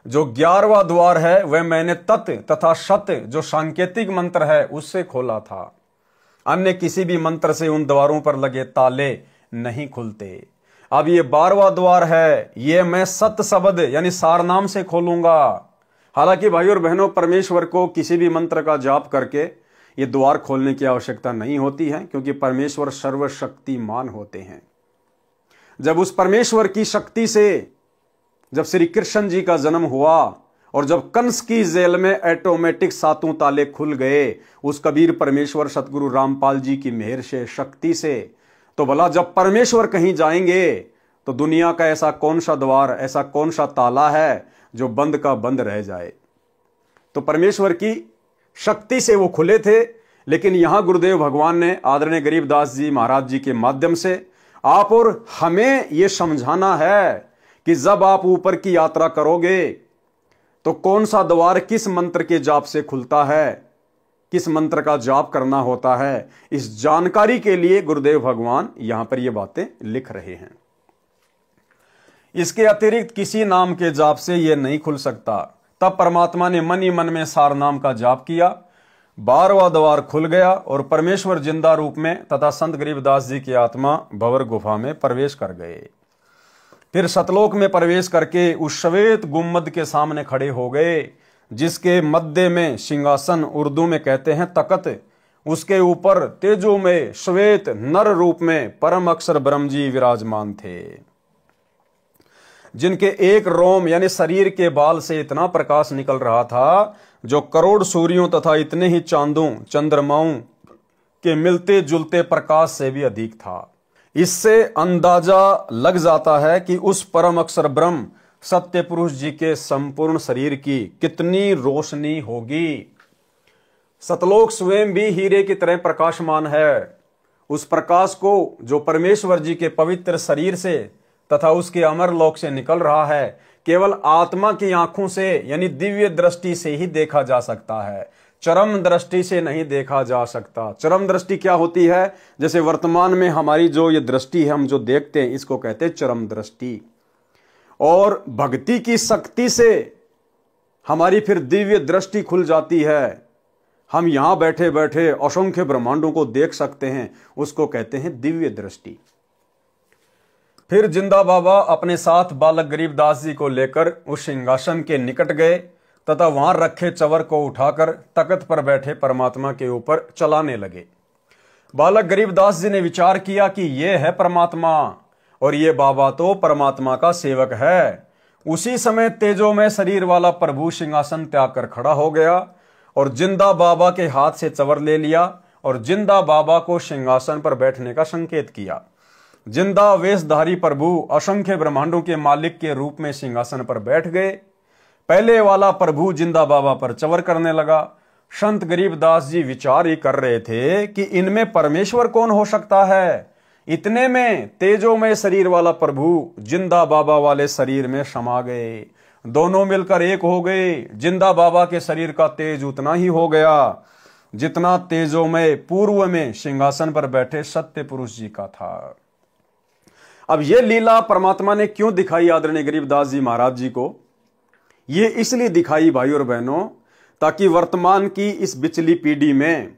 जो 11वां द्वार है वह मैंने तत् तथा शत जो सांकेतिक मंत्र है उससे खोला था। अन्य किसी भी मंत्र से उन द्वारों पर लगे ताले नहीं खुलते। अब ये 12वां द्वार है, ये मैं सत शब्द यानी सारनाम से खोलूंगा। हालांकि भाई और बहनों, परमेश्वर को किसी भी मंत्र का जाप करके ये द्वार खोलने की आवश्यकता नहीं होती है, क्योंकि परमेश्वर सर्वशक्तिमान होते हैं। जब उस परमेश्वर की शक्ति से जब श्री कृष्ण जी का जन्म हुआ और जब कंस की जेल में ऑटोमेटिक 7 ताले खुल गए, उस कबीर परमेश्वर सतगुरु रामपाल जी की मेहर से, शक्ति से, तो भला जब परमेश्वर कहीं जाएंगे तो दुनिया का ऐसा कौन सा द्वार, ऐसा कौन सा ताला है जो बंद का बंद रह जाए। तो परमेश्वर की शक्ति से वो खुले थे। लेकिन यहां गुरुदेव भगवान ने आदरणीय गरीबदास जी महाराज जी के माध्यम से आप और हमें यह समझाना है कि जब आप ऊपर की यात्रा करोगे तो कौन सा द्वार किस मंत्र के जाप से खुलता है, किस मंत्र का जाप करना होता है, इस जानकारी के लिए गुरुदेव भगवान यहां पर ये बातें लिख रहे हैं। इसके अतिरिक्त किसी नाम के जाप से यह नहीं खुल सकता। तब परमात्मा ने मन ही मन में सार नाम का जाप किया, 12वां द्वार खुल गया और परमेश्वर जिंदा रूप में तथा संत गरीबदास जी की आत्मा भंवर गुफा में प्रवेश कर गए। फिर सतलोक में प्रवेश करके उस श्वेत गुम्मद के सामने खड़े हो गए, जिसके मध्य में सिंहासन, उर्दू में कहते हैं तकत, उसके ऊपर तेजो में श्वेत नर रूप में परम अक्षर ब्रह्म जी विराजमान थे, जिनके एक रोम यानी शरीर के बाल से इतना प्रकाश निकल रहा था जो करोड़ सूर्यों तथा इतने ही चांदों चंद्रमाओं के मिलते जुलते प्रकाश से भी अधिक था। इससे अंदाजा लग जाता है कि उस परम अक्षर ब्रह्म सत्य पुरुष जी के संपूर्ण शरीर की कितनी रोशनी होगी। सतलोक स्वयं भी हीरे की तरह प्रकाशमान है। उस प्रकाश को जो परमेश्वर जी के पवित्र शरीर से तथा उसके अमर लोक से निकल रहा है, केवल आत्मा की आंखों से यानी दिव्य दृष्टि से ही देखा जा सकता है, चरम दृष्टि से नहीं देखा जा सकता। चरम दृष्टि क्या होती है? जैसे वर्तमान में हमारी जो ये दृष्टि है, हम जो देखते हैं, इसको कहते हैं चरम दृष्टि। और भक्ति की शक्ति से हमारी फिर दिव्य दृष्टि खुल जाती है। हम यहां बैठे बैठे असंख्य ब्रह्मांडों को देख सकते हैं, उसको कहते हैं दिव्य दृष्टि। फिर जिंदा बाबा अपने साथ बालक गरीबदास जी को लेकर उस सिंहासन के निकट गए तथा वहां रखे चवर को उठाकर तख्त पर बैठे परमात्मा के ऊपर चलाने लगे। बालक गरीबदास जी ने विचार किया कि यह है परमात्मा और ये बाबा तो परमात्मा का सेवक है। उसी समय तेजोमय शरीर वाला प्रभु सिंहासन त्याग कर खड़ा हो गया और जिंदा बाबा के हाथ से चवर ले लिया और जिंदा बाबा को सिंहासन पर बैठने का संकेत किया। जिंदा वेशधारी प्रभु असंख्य ब्रह्मांडों के मालिक के रूप में सिंहासन पर बैठ गए। पहले वाला प्रभु जिंदा बाबा पर चवर करने लगा। संत गरीबदास जी विचार ही कर रहे थे कि इनमें परमेश्वर कौन हो सकता है। इतने में तेजोमय शरीर वाला प्रभु जिंदा बाबा वाले शरीर में समा गए। दोनों मिलकर एक हो गए। जिंदा बाबा के शरीर का तेज उतना ही हो गया जितना तेजोमय पूर्व में सिंहासन पर बैठे सत्य पुरुष जी का था। अब यह लीला परमात्मा ने क्यों दिखाई आदरणीय गरीबदास जी महाराज जी को? ये इसलिए दिखाई भाई और बहनों, ताकि वर्तमान की इस बिचली पीढ़ी में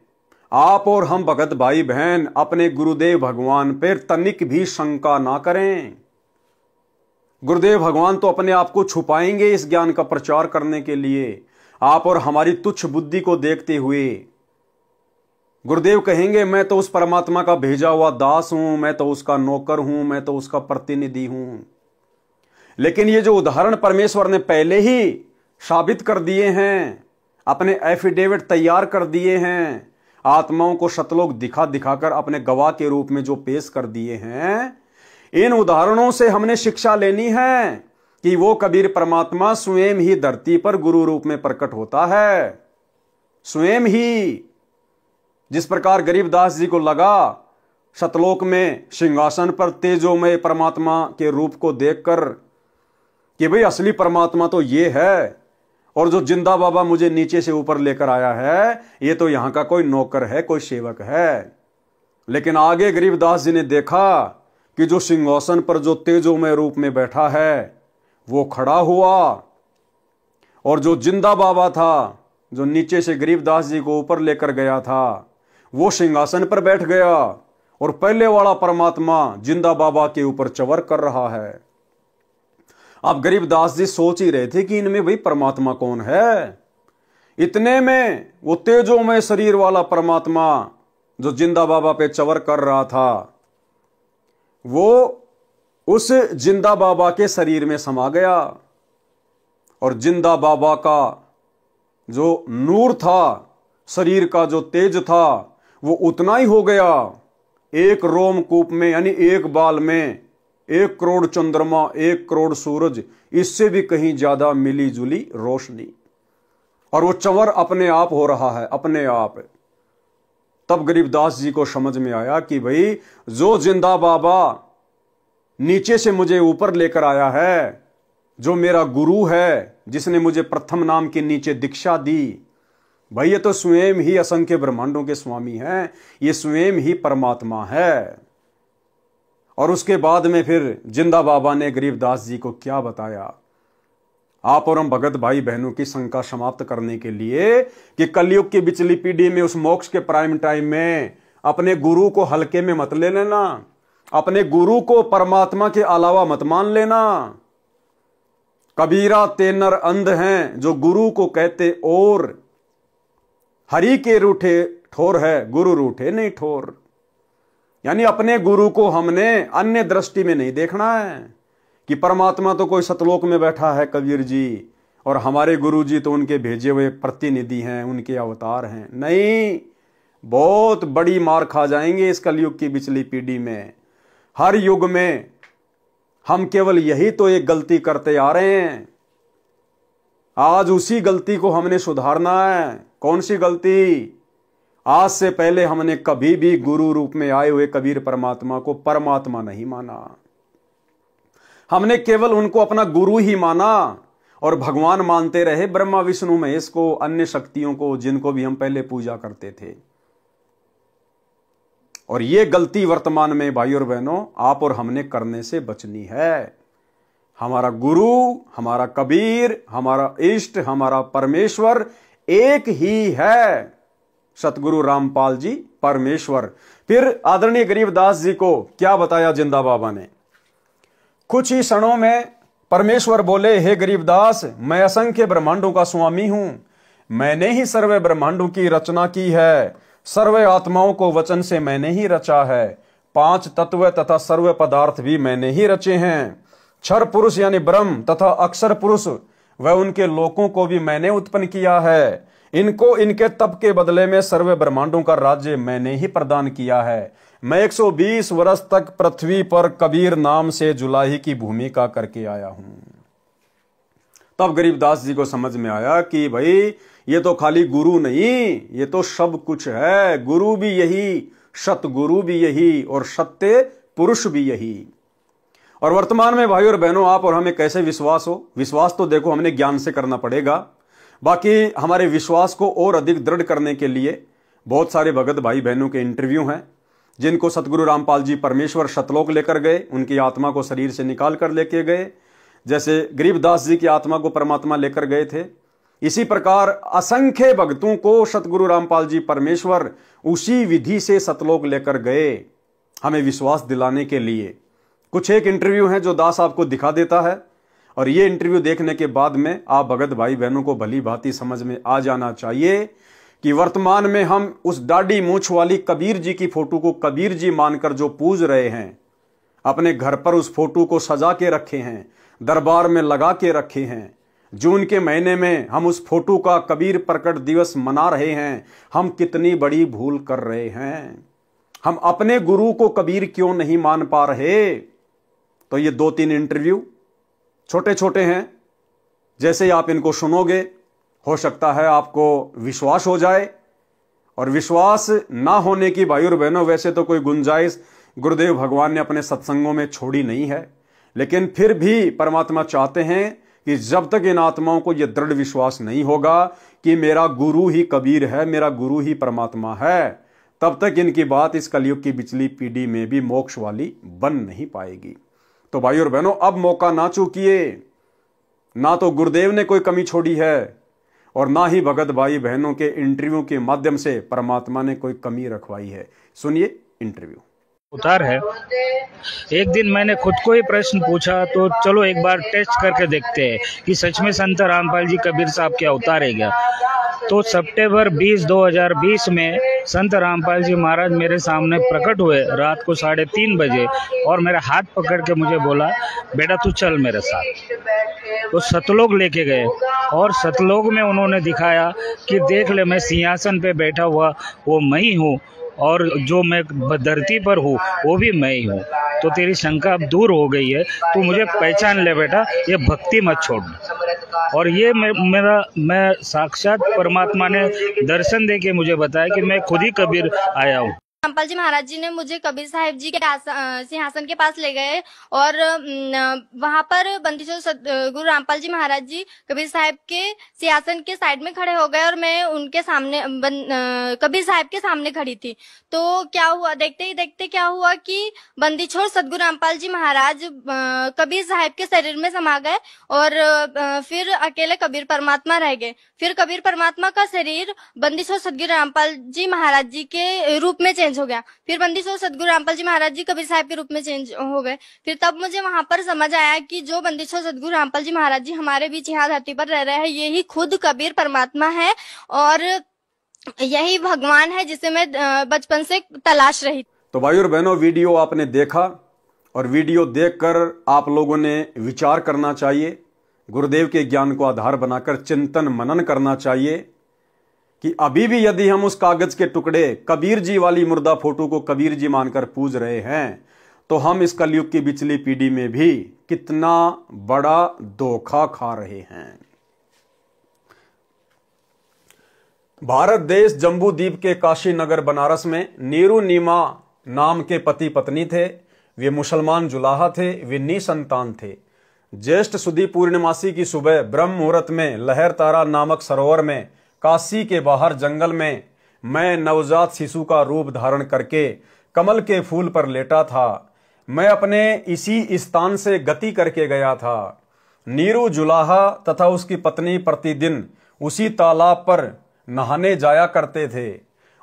आप और हम भगत भाई बहन अपने गुरुदेव भगवान पर तनिक भी शंका ना करें। गुरुदेव भगवान तो अपने आप को छुपाएंगे इस ज्ञान का प्रचार करने के लिए। आप और हमारी तुच्छ बुद्धि को देखते हुए गुरुदेव कहेंगे, मैं तो उस परमात्मा का भेजा हुआ दास हूं, मैं तो उसका नौकर हूं, मैं तो उसका प्रतिनिधि हूं। लेकिन ये जो उदाहरण परमेश्वर ने पहले ही साबित कर दिए हैं, अपने एफिडेविट तैयार कर दिए हैं, आत्माओं को सतलोक दिखा दिखाकर अपने गवाह के रूप में जो पेश कर दिए हैं, इन उदाहरणों से हमने शिक्षा लेनी है कि वो कबीर परमात्मा स्वयं ही धरती पर गुरु रूप में प्रकट होता है। स्वयं ही जिस प्रकार गरीबदास जी को लगा सतलोक में सिंहासन पर तेजोमय परमात्मा के रूप को देखकर कि भाई असली परमात्मा तो ये है और जो जिंदा बाबा मुझे नीचे से ऊपर लेकर आया है ये तो यहां का कोई नौकर है, कोई सेवक है। लेकिन आगे गरीबदास जी ने देखा कि जो सिंहासन पर जो तेजोमय रूप में बैठा है वो खड़ा हुआ और जो जिंदा बाबा था, जो नीचे से गरीबदास जी को ऊपर लेकर गया था, वो सिंहासन पर बैठ गया और पहले वाला परमात्मा जिंदा बाबा के ऊपर चवर कर रहा है। अब गरीबदास जी सोच ही रहे थे कि इनमें भाई परमात्मा कौन है। इतने में वो तेजोमय शरीर वाला परमात्मा जो जिंदा बाबा पे चवर कर रहा था, वो उस जिंदा बाबा के शरीर में समा गया और जिंदा बाबा का जो नूर था, शरीर का जो तेज था, वो उतना ही हो गया। एक रोमकूप में यानी एक बाल में 1 करोड़ चंद्रमा, 1 करोड़ सूरज, इससे भी कहीं ज्यादा मिली जुली रोशनी, और वो चंवर अपने आप हो रहा है, अपने आप। तब गरीबदास जी को समझ में आया कि भाई जो जिंदा बाबा नीचे से मुझे ऊपर लेकर आया है, जो मेरा गुरु है, जिसने मुझे प्रथम नाम के नीचे दीक्षा दी, भाई ये तो स्वयं ही असंख्य ब्रह्मांडों के स्वामी हैं, ये स्वयं ही परमात्मा है। और उसके बाद में फिर जिंदा बाबा ने गरीबदास जी को क्या बताया। आप और हम भगत भाई बहनों की शंका समाप्त करने के लिए कि कलयुग की बिचली पीढ़ी में, उस मोक्ष के प्राइम टाइम में, अपने गुरु को हल्के में मत ले लेना, अपने गुरु को परमात्मा के अलावा मत मान लेना। कबीरा तेनर अंध हैं जो गुरु को कहते और, हरि के रूठे ठोर है, गुरु रूठे नहीं ठोर। यानी अपने गुरु को हमने अन्य दृष्टि में नहीं देखना है कि परमात्मा तो कोई सतलोक में बैठा है कबीर जी, और हमारे गुरु जी तो उनके भेजे हुए प्रतिनिधि हैं, उनके अवतार हैं। नहीं, बहुत बड़ी मार खा जाएंगे इस कलयुग की बिचली पीढ़ी में। हर युग में हम केवल यही तो एक गलती करते आ रहे हैं। आज उसी गलती को हमने सुधारना है। कौन सी गलती? आज से पहले हमने कभी भी गुरु रूप में आए हुए कबीर परमात्मा को परमात्मा नहीं माना। हमने केवल उनको अपना गुरु ही माना और भगवान मानते रहे, ब्रह्मा विष्णु महेश को, अन्य शक्तियों को, जिनको भी हम पहले पूजा करते थे। और ये गलती वर्तमान में भाई और बहनों आप और हमने करने से बचनी है। हमारा गुरु, हमारा कबीर, हमारा इष्ट, हमारा परमेश्वर एक ही है, सतगुरु रामपाल जी परमेश्वर। फिर आदरणीय गरीबदास जी को क्या बताया जिंदा बाबा ने। कुछ ही क्षणों में परमेश्वर बोले, हे गरीबदास, मैं असंख्य ब्रह्मांडों का स्वामी हूं, मैंने ही सर्व ब्रह्मांडों की रचना की है, सर्व आत्माओं को वचन से मैंने ही रचा है, 5 तत्व तथा सर्व पदार्थ भी मैंने ही रचे हैं, क्षर पुरुष यानी ब्रह्म तथा अक्षर पुरुष व उनके लोकों को भी मैंने उत्पन्न किया है, इनको इनके तप के बदले में सर्व ब्रह्मांडों का राज्य मैंने ही प्रदान किया है। मैं 120 वर्ष तक पृथ्वी पर कबीर नाम से जुलाही की भूमिका करके आया हूं। तब गरीबदास जी को समझ में आया कि भाई ये तो खाली गुरु नहीं, ये तो सब कुछ है। गुरु भी यही, सतगुरु भी यही और सत्य पुरुष भी यही। और वर्तमान में भाई और बहनों आप और हमें कैसे विश्वास हो? विश्वास तो देखो हमने ज्ञान से करना पड़ेगा। बाकी हमारे विश्वास को और अधिक दृढ़ करने के लिए बहुत सारे भगत भाई बहनों के इंटरव्यू हैं, जिनको सतगुरु रामपाल जी परमेश्वर सतलोक लेकर गए, उनकी आत्मा को शरीर से निकाल कर लेके गए, जैसे गरीबदास जी की आत्मा को परमात्मा लेकर गए थे। इसी प्रकार असंख्य भक्तों को सतगुरु रामपाल जी परमेश्वर उसी विधि से सतलोक लेकर गए, हमें विश्वास दिलाने के लिए। कुछ एक इंटरव्यू हैं जो दास आपको दिखा देता है, और ये इंटरव्यू देखने के बाद में आप भगत भाई बहनों को भली भांति समझ में आ जाना चाहिए कि वर्तमान में हम उस दाढ़ी मूंछ वाली कबीर जी की फोटो को कबीर जी मानकर जो पूज रहे हैं, अपने घर पर उस फोटो को सजा के रखे हैं, दरबार में लगा के रखे हैं, जून के महीने में हम उस फोटो का कबीर प्रकट दिवस मना रहे हैं, हम कितनी बड़ी भूल कर रहे हैं। हम अपने गुरु को कबीर क्यों नहीं मान पा रहे? तो ये 2-3 इंटरव्यू छोटे छोटे हैं, जैसे आप इनको सुनोगे हो सकता है आपको विश्वास हो जाए। और विश्वास ना होने की भाई और बहनों वैसे तो कोई गुंजाइश गुरुदेव भगवान ने अपने सत्संगों में छोड़ी नहीं है, लेकिन फिर भी परमात्मा चाहते हैं कि जब तक इन आत्माओं को यह दृढ़ विश्वास नहीं होगा कि मेरा गुरु ही कबीर है, मेरा गुरु ही परमात्मा है, तब तक इनकी बात इस कलयुग की बिचली पीढ़ी में भी मोक्ष वाली बन नहीं पाएगी। तो भाई और बहनों अब मौका ना चूकिए, ना तो गुरुदेव ने कोई कमी छोड़ी है और ना ही भगत भाई बहनों के इंटरव्यू के माध्यम से परमात्मा ने कोई कमी रखवाई है। सुनिए इंटरव्यू। उतार है। एक दिन मैंने खुद को ही प्रश्न पूछा, तो चलो एक बार टेस्ट करके देखते हैं कि सच में संत रामपाल जी कबीर साहब क्या अवतार है क्या। तो सितंबर 20, 2020 में संत रामपाल जी महाराज मेरे सामने प्रकट हुए रात को 3:30 बजे और मेरा हाथ पकड़ के मुझे बोला, बेटा तू चल मेरे साथ। तो सतलोक लेके गए और सतलोक में उन्होंने दिखाया कि देख ले, मैं सिंहासन पे बैठा हुआ वो मैं ही हूँ और जो मैं धरती पर हूँ वो भी मैं ही हूँ। तो तेरी शंका अब दूर हो गई है, तू मुझे पहचान ले बेटा, ये भक्ति मत छोड़। और ये मैं साक्षात परमात्मा ने दर्शन दे के मुझे बताया कि मैं खुद ही कबीर आया हूँ। रामपाल जी महाराज जी ने मुझे कबीर साहिब जी के सिंहासन के पास ले गए और वहां पर बंदीछोड़ गुरु रामपाल जी महाराज जी कबीर साहिब के सिंहासन के साइड में खड़े हो गए और मैं उनके सामने कबीर साहिब के सामने खड़ी थी। तो क्या हुआ, देखते ही देखते क्या हुआ कि बंदीछोड़ सतगुरु रामपाल जी महाराज कबीर साहिब के शरीर में समा गए और फिर अकेले कबीर परमात्मा रह गए। फिर कबीर परमात्मा का शरीर बंदीछोड़ सतगुरु रामपाल जी महाराज जी के रूप में चेंज हो गया। फिर बंदीछोड़ सतगुरु रामपाल जी महाराज जी कबीर साहिब के रूप में चेंज हो गए। फिर तब मुझे वहां पर समझ आया कि जो बंदीछोड़ सतगुरु रामपाल जी महाराज जी हमारे बीच यहाँ धरती पर रह रहे हैं, यही खुद कबीर परमात्मा है और यही भगवान है जिसे मैं बचपन से तलाश रही। तो भाई और बहनों, वीडियो आपने देखा और वीडियो देखकर आप लोगों ने विचार करना चाहिए, गुरुदेव के ज्ञान को आधार बनाकर चिंतन मनन करना चाहिए कि अभी भी यदि हम उस कागज के टुकड़े कबीर जी वाली मुर्दा फोटो को कबीर जी मानकर पूज रहे हैं तो हम इस कलयुग की पिछली पीढ़ी में भी कितना बड़ा धोखा खा रहे हैं। भारत देश जम्बू द्वीप के काशी नगर बनारस में नीरू नीमा नाम के पति पत्नी थे। वे मुसलमान जुलाहा थे, वे निसंतान थे। ज्येष्ठ सुदी पूर्णिमासी की सुबह ब्रह्म मुहूर्त में लहर तारा नामक सरोवर में काशी के बाहर जंगल में मैं नवजात शिशु का रूप धारण करके कमल के फूल पर लेटा था। मैं अपने इसी स्थान से गति करके गया था। नीरू जुलाहा तथा उसकी पत्नी प्रतिदिन उसी तालाब पर नहाने जाया करते थे।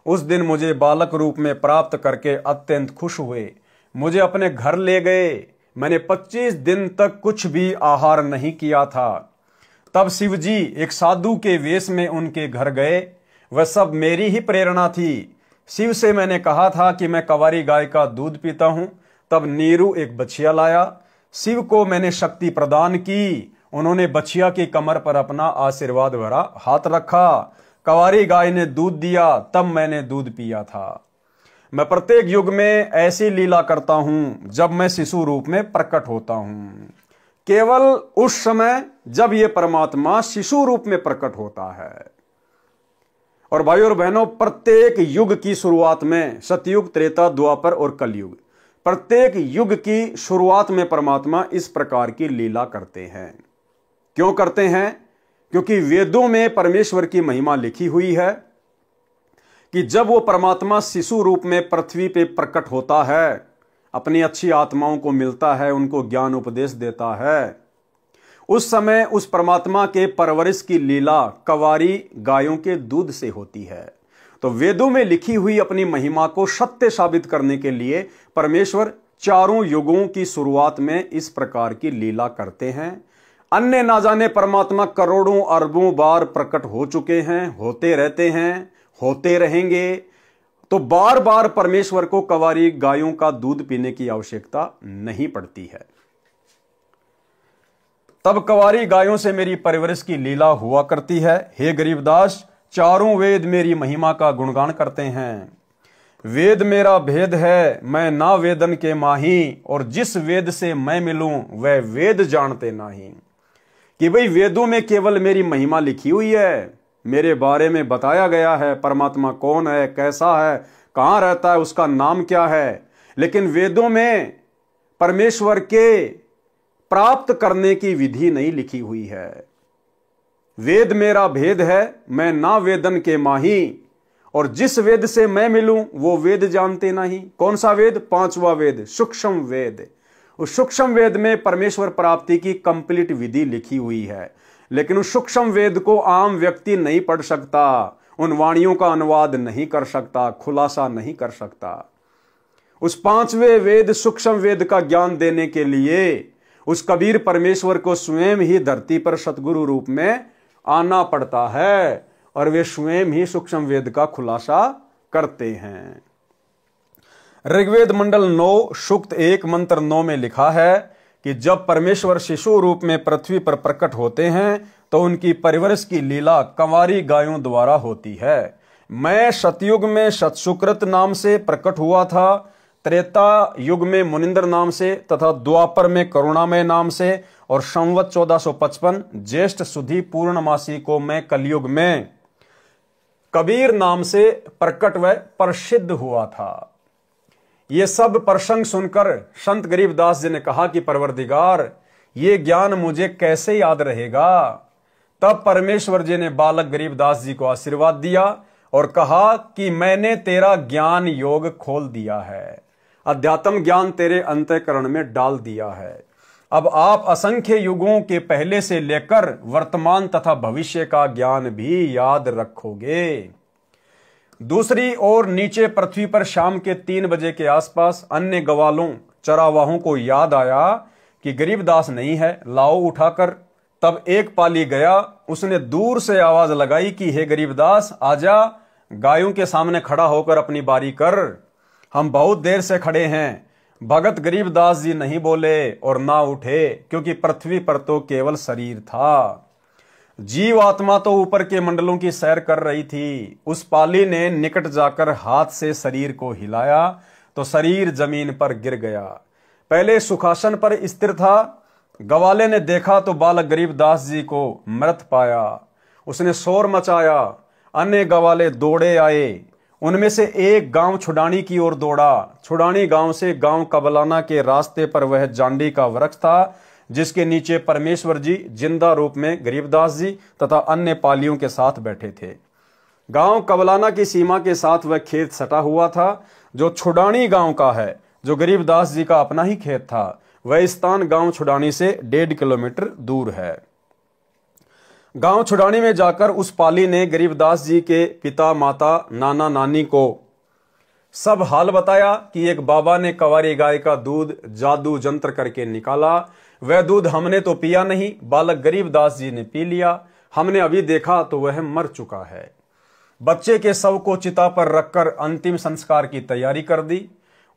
उस दिन मुझे बालक रूप में प्राप्त करके अत्यंत खुश हुए। मुझे अपने घर ले गए। मैंने 25 दिन तक कुछ भी आहार नहीं किया था। तब शिवजी एक साधु के वेश में उनके घर गए। वह सब मेरी ही प्रेरणा थी। शिव से मैंने कहा था कि मैं कंवारी गाय का दूध पीता हूं। तब नीरू एक बछिया लाया। शिव को मैंने शक्ति प्रदान की। उन्होंने बछिया की कमर पर अपना आशीर्वाद भरा हाथ रखा। कंवारी गाय ने दूध दिया, तब मैंने दूध पिया था। मैं प्रत्येक युग में ऐसी लीला करता हूं जब मैं शिशु रूप में प्रकट होता हूं, केवल उस समय जब यह परमात्मा शिशु रूप में प्रकट होता है। और भाइयों और बहनों, प्रत्येक युग की शुरुआत में सतयुग, त्रेता, द्वापर और कलयुग, प्रत्येक युग की शुरुआत में परमात्मा इस प्रकार की लीला करते हैं। क्यों करते हैं? क्योंकि वेदों में परमेश्वर की महिमा लिखी हुई है कि जब वो परमात्मा शिशु रूप में पृथ्वी पे प्रकट होता है, अपनी अच्छी आत्माओं को मिलता है, उनको ज्ञान उपदेश देता है, उस समय उस परमात्मा के परवरिश की लीला कंवारी गायों के दूध से होती है। तो वेदों में लिखी हुई अपनी महिमा को सत्य साबित करने के लिए परमेश्वर चारों युगों की शुरुआत में इस प्रकार की लीला करते हैं। अन्य ना जाने परमात्मा करोड़ों अरबों बार प्रकट हो चुके हैं, होते रहते हैं, होते रहेंगे। तो बार बार परमेश्वर को कंवारी गायों का दूध पीने की आवश्यकता नहीं पड़ती है। तब कंवारी गायों से मेरी परवरिश की लीला हुआ करती है। हे गरीबदास, चारों वेद मेरी महिमा का गुणगान करते हैं। वेद मेरा भेद है, मैं ना वेदन के माही, और जिस वेद से मैं मिलूं वह वेद जानते नहीं। कि भाई वेदों में केवल मेरी महिमा लिखी हुई है, मेरे बारे में बताया गया है, परमात्मा कौन है, कैसा है, कहां रहता है, उसका नाम क्या है, लेकिन वेदों में परमेश्वर के प्राप्त करने की विधि नहीं लिखी हुई है। वेद मेरा भेद है, मैं ना वेदन के माही, और जिस वेद से मैं मिलूं वो वेद जानते नहीं। कौन सा वेद? 5वां वेद, सूक्ष्म वेद। उस सूक्ष्म वेद में परमेश्वर प्राप्ति की कंप्लीट विधि लिखी हुई है, लेकिन उस सूक्ष्म वेद को आम व्यक्ति नहीं पढ़ सकता, उन वाणियों का अनुवाद नहीं कर सकता, खुलासा नहीं कर सकता। उस पांचवें वेद सूक्ष्म वेद का ज्ञान देने के लिए उस कबीर परमेश्वर को स्वयं ही धरती पर सतगुरु रूप में आना पड़ता है और वे स्वयं ही सूक्ष्म वेद का खुलासा करते हैं। ऋग्वेद मंडल 9 सूक्त 1 मंत्र 9 में लिखा है कि जब परमेश्वर शिशु रूप में पृथ्वी पर प्रकट होते हैं तो उनकी परिवरस की लीला कंवारी गायों द्वारा होती है। मैं सतयुग में सतसुकृत नाम से प्रकट हुआ था, त्रेता युग में मुनिंद्र नाम से तथा द्वापर में करुणामय नाम से, और संवत 1455 ज्येष्ठ सुधी पूर्णमासी को मैं कलयुग में कबीर नाम से प्रकट व प्रसिद्ध हुआ था। ये सब प्रसंग सुनकर संत गरीबदास जी ने कहा कि परवरदिगार, ये ज्ञान मुझे कैसे याद रहेगा। तब परमेश्वर जी ने बालक गरीबदास जी को आशीर्वाद दिया और कहा कि मैंने तेरा ज्ञान योग खोल दिया है, अध्यात्म ज्ञान तेरे अंतःकरण में डाल दिया है। अब आप असंख्य युगों के पहले से लेकर वर्तमान तथा भविष्य का ज्ञान भी याद रखोगे। दूसरी ओर नीचे पृथ्वी पर शाम के 3 बजे के आसपास अन्य गवालों चरावाहों को याद आया कि गरीबदास नहीं है, लाओ उठाकर। तब एक पाली गया, उसने दूर से आवाज लगाई कि हे गरीबदास आजा, गायों के सामने खड़ा होकर अपनी बारी कर, हम बहुत देर से खड़े हैं। भगत गरीबदास जी नहीं बोले और ना उठे, क्योंकि पृथ्वी पर तो केवल शरीर था, जीव आत्मा तो ऊपर के मंडलों की सैर कर रही थी। उस पाली ने निकट जाकर हाथ से शरीर को हिलाया तो शरीर जमीन पर गिर गया। पहले सुखासन पर स्थिर था। गवाले ने देखा तो बालक गरीबदास जी को मृत पाया। उसने शोर मचाया, अन्य गवाले दौड़े आए। उनमें से एक गांव छुडानी की ओर दौड़ा। छुडानी गांव से गांव कबलाना के रास्ते पर वह जांडी का वृक्ष था जिसके नीचे परमेश्वर जी जिंदा रूप में गरीबदास जी तथा अन्य पालियों के साथ बैठे थे। गांव कबलाना की सीमा के साथ वह खेत सटा हुआ था जो छुडानी गांव का है, जो गरीबदास जी का अपना ही खेत था। वह स्थान गांव छुडानी से 1.5 किलोमीटर दूर है। गांव छुडानी में जाकर उस पाली ने गरीबदास जी के पिता माता नाना नानी को सब हाल बताया कि एक बाबा ने कंवारी गाय का दूध जादू जंत्र करके निकाला। वह दूध हमने तो पिया नहीं, बालक गरीबदास जी ने पी लिया। हमने अभी देखा तो वह मर चुका है। बच्चे के शव को चिता पर रखकर अंतिम संस्कार की तैयारी कर दी।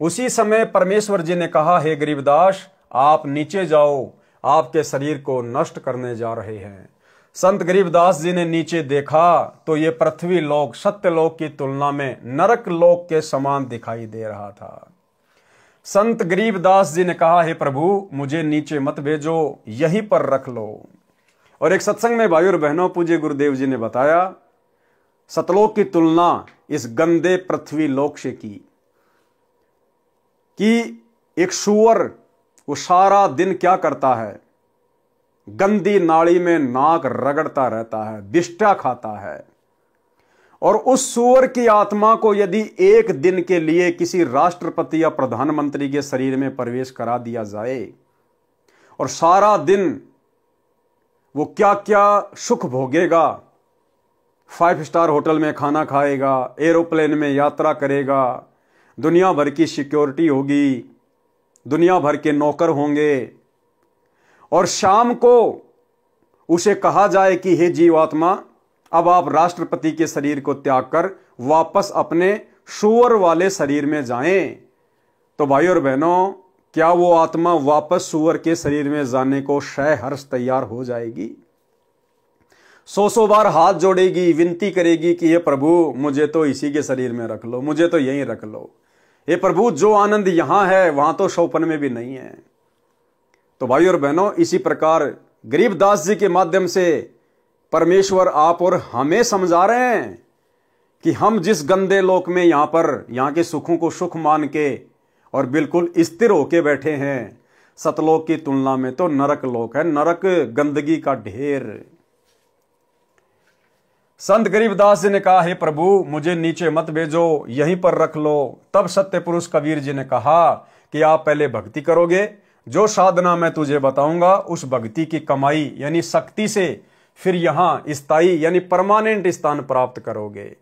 उसी समय परमेश्वर जी ने कहा, हे गरीबदास आप नीचे जाओ, आपके शरीर को नष्ट करने जा रहे हैं। संत गरीबदास जी ने नीचे देखा तो ये पृथ्वी लोक सत्य लोक की तुलना में नरक लोक के समान दिखाई दे रहा था। संत गरीबदास जी ने कहा, हे प्रभु मुझे नीचे मत भेजो, यहीं पर रख लो। और एक सत्संग में भाइयों और बहनों पूज्य गुरुदेव जी ने बताया, सतलोक की तुलना इस गंदे पृथ्वी लोक से की कि एक सूअर वो सारा दिन क्या करता है, गंदी नाली में नाक रगड़ता रहता है, बिष्टा खाता है। और उस सूअर की आत्मा को यदि एक दिन के लिए किसी राष्ट्रपति या प्रधानमंत्री के शरीर में प्रवेश करा दिया जाए और सारा दिन वो क्या क्या सुख भोगेगा, 5 स्टार होटल में खाना खाएगा, एरोप्लेन में यात्रा करेगा, दुनिया भर की सिक्योरिटी होगी, दुनिया भर के नौकर होंगे, और शाम को उसे कहा जाए कि हे जीवात्मा अब आप राष्ट्रपति के शरीर को त्याग कर वापस अपने सूअर वाले शरीर में जाएं, तो भाई और बहनों क्या वो आत्मा वापस सूअर के शरीर में जाने को सहर्ष तैयार हो जाएगी? 100 बार हाथ जोड़ेगी, विनती करेगी कि हे प्रभु मुझे तो इसी के शरीर में रख लो, मुझे तो यहीं रख लो। हे प्रभु जो आनंद यहां है वहां तो सौपन में भी नहीं है। तो भाई और बहनों इसी प्रकार गरीबदास जी के माध्यम से परमेश्वर आप और हमें समझा रहे हैं कि हम जिस गंदे लोक में यहां के सुखों को सुख मान के और बिल्कुल स्थिर होके बैठे हैं, सतलोक की तुलना में तो नरक लोक है, नरक गंदगी का ढेर। संत गरीबदास जी ने कहा, हे प्रभु मुझे नीचे मत भेजो, यहीं पर रख लो। तब सत्य पुरुष कबीर जी ने कहा कि आप पहले भक्ति करोगे, जो साधना मैं तुझे बताऊंगा उस भक्ति की कमाई यानी शक्ति से फिर यहां स्थायी यानी परमानेंट स्थान प्राप्त करोगे।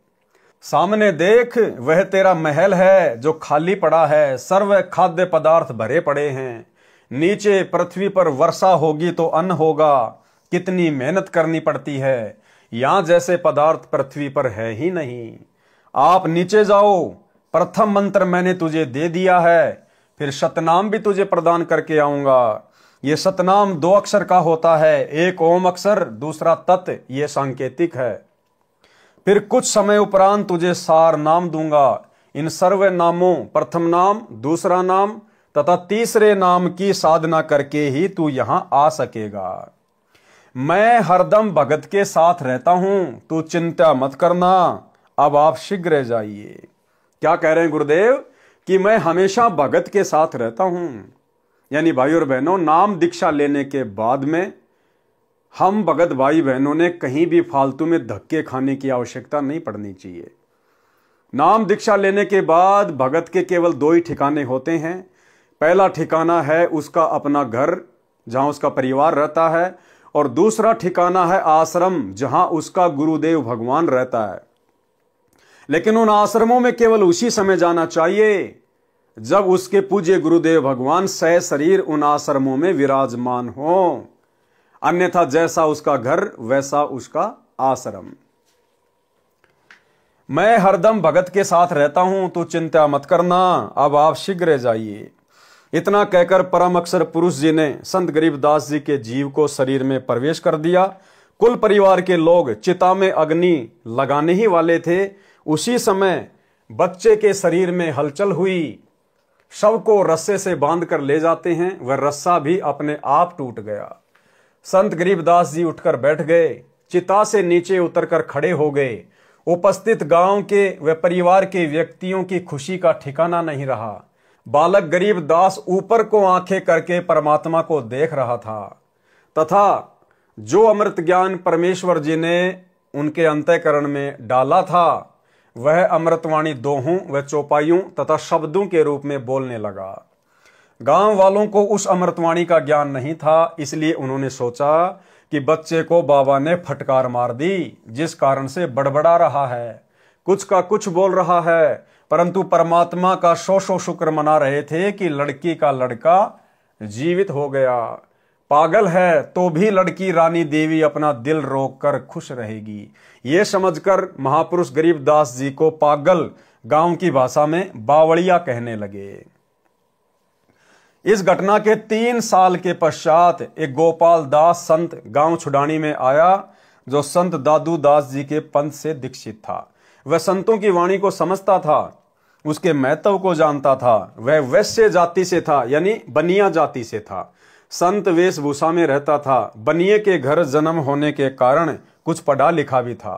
सामने देख, वह तेरा महल है जो खाली पड़ा है, सर्व खाद्य पदार्थ भरे पड़े हैं। नीचे पृथ्वी पर वर्षा होगी तो अन्न होगा, कितनी मेहनत करनी पड़ती है, यहां जैसे पदार्थ पृथ्वी पर है ही नहीं। आप नीचे जाओ, प्रथम मंत्र मैंने तुझे दे दिया है, फिर सतनाम भी तुझे प्रदान करके आऊंगा। ये सतनाम 2 अक्षर का होता है, एक ओम अक्षर, दूसरा तत्, ये सांकेतिक है। फिर कुछ समय उपरांत तुझे सार नाम दूंगा। इन सर्व नामों, प्रथम नाम, दूसरा नाम तथा तीसरे नाम की साधना करके ही तू यहां आ सकेगा। मैं हरदम भगत के साथ रहता हूं, तू चिंता मत करना, अब आप शीघ्र जाइए। क्या कह रहे हैं गुरुदेव कि मैं हमेशा भगत के साथ रहता हूं, यानी भाई और बहनों, नाम दीक्षा लेने के बाद में हम भगत भाई बहनों ने कहीं भी फालतू में धक्के खाने की आवश्यकता नहीं पड़नी चाहिए। नाम दीक्षा लेने के बाद भगत के केवल 2 ही ठिकाने होते हैं। पहला ठिकाना है उसका अपना घर जहां उसका परिवार रहता है, और दूसरा ठिकाना है आश्रम जहां उसका गुरुदेव भगवान रहता है। लेकिन उन आश्रमों में केवल उसी समय जाना चाहिए जब उसके पूज्य गुरुदेव भगवान सह शरीर उन आश्रमों में विराजमान हो, अन्यथा जैसा उसका घर वैसा उसका आश्रम। मैं हरदम भगत के साथ रहता हूं, तो चिंता मत करना, अब आप शीघ्र जाइए। इतना कहकर परम अक्षर पुरुष जी ने संत गरीबदास जी के जीव को शरीर में प्रवेश कर दिया। कुल परिवार के लोग चिता में अग्नि लगाने ही वाले थे। उसी समय बच्चे के शरीर में हलचल हुई। शव को रस्से से बांध कर ले जाते हैं, वह रस्सा भी अपने आप टूट गया। संत गरीबदास जी उठकर बैठ गए, चिता से नीचे उतरकर खड़े हो गए। उपस्थित गांव के व परिवार के व्यक्तियों की खुशी का ठिकाना नहीं रहा। बालक गरीबदास ऊपर को आंखें करके परमात्मा को देख रहा था, तथा जो अमृत ज्ञान परमेश्वर जी ने उनके अंतःकरण में डाला था वह अमृतवाणी दोहों व चौपाइयों तथा शब्दों के रूप में बोलने लगा। गांव वालों को उस अमृतवाणी का ज्ञान नहीं था, इसलिए उन्होंने सोचा कि बच्चे को बाबा ने फटकार मार दी, जिस कारण से बड़बड़ा रहा है, कुछ का कुछ बोल रहा है, परंतु परमात्मा का सौ शुक्र मना रहे थे कि लड़की का लड़का जीवित हो गया। पागल है तो भी लड़की रानी देवी अपना दिल रोक कर खुश रहेगी। ये समझकर महापुरुष गरीबदास जी को पागल गांव की भाषा में बावड़िया कहने लगे। इस घटना के 3 साल के पश्चात एक गोपाल दास संत गांव छुडानी में आया, जो संत दादू दास जी के पंथ से दीक्षित था। वह संतों की वाणी को समझता था, उसके महत्व को जानता था। वह वैश्य जाति से था, यानी बनिया जाति से था। संत वेशभूषा में रहता था। बनिए के घर जन्म होने के कारण कुछ पढ़ा लिखा भी था।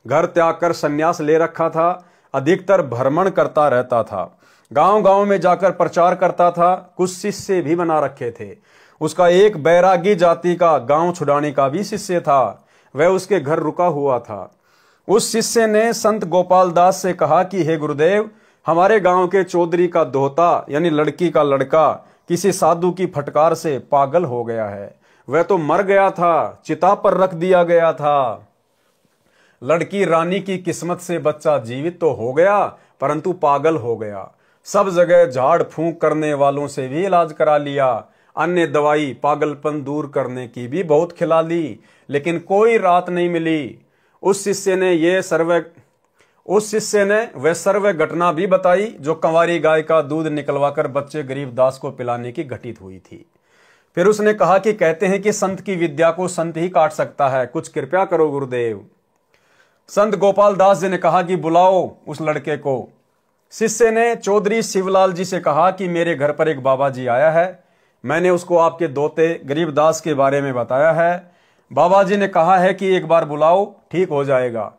घर त्याग कर संन्यास ले रखा था। अधिकतर भ्रमण करता रहता था, गांव गांव में जाकर प्रचार करता था। कुछ शिष्य भी बना रखे थे। उसका एक बैरागी जाति का गांव छुड़ाने का भी शिष्य था, वह उसके घर रुका हुआ था। उस शिष्य ने संत गोपाल दास से कहा कि हे गुरुदेव, हमारे गांव के चौधरी का दोहता यानी लड़की का लड़का किसी साधु की फटकार से पागल हो गया है। वह तो मर गया था, चिता पर रख दिया गया था। लड़की रानी की किस्मत से बच्चा जीवित तो हो गया, परंतु पागल हो गया। सब जगह झाड़ फूंक करने वालों से भी इलाज करा लिया, अन्य दवाई पागलपन दूर करने की भी बहुत खिला ली, लेकिन कोई राहत नहीं मिली। उस शिष्य ने वह सर्व घटना भी बताई जो कंवारी गाय का दूध निकलवाकर बच्चे गरीबदास को पिलाने की घटित हुई थी। फिर उसने कहा कि कहते हैं कि संत की विद्या को संत ही काट सकता है, कुछ कृपया करो गुरुदेव। संत गोपाल दास जी ने कहा कि बुलाओ उस लड़के को। शिष्य ने चौधरी शिवलाल जी से कहा कि मेरे घर पर एक बाबा जी आया है, मैंने उसको आपके दोते गरीबदास के बारे में बताया है। बाबा जी ने कहा है कि एक बार बुलाओ, ठीक हो जाएगा,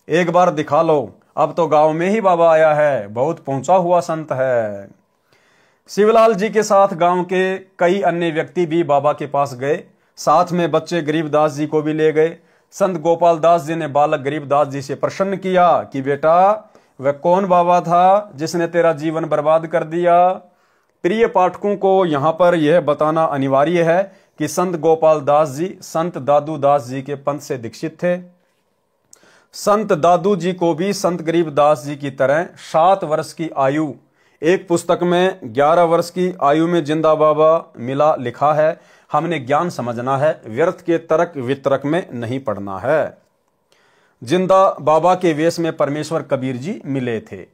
एक बार दिखा लो। अब तो गांव में ही बाबा आया है, बहुत पहुंचा हुआ संत है। शिवलाल जी के साथ गांव के कई अन्य व्यक्ति भी बाबा के पास गए, साथ में बच्चे गरीबदास जी को भी ले गए। संत गोपाल दास जी ने बालक गरीबदास जी से प्रश्न किया कि बेटा, वह कौन बाबा था जिसने तेरा जीवन बर्बाद कर दिया? प्रिय पाठकों को यहाँ पर यह बताना अनिवार्य है कि संत गोपाल दास जी संत दादू दास जी के पंथ से दीक्षित थे। संत दादू जी को भी संत गरीबदास जी की तरह 7 वर्ष की आयु, एक पुस्तक में 11 वर्ष की आयु में जिंदा बाबा मिला लिखा है। हमने ज्ञान समझना है, व्यर्थ के तर्क वितर्क में नहीं पड़ना है। जिंदा बाबा के वेश में परमेश्वर कबीर जी मिले थे।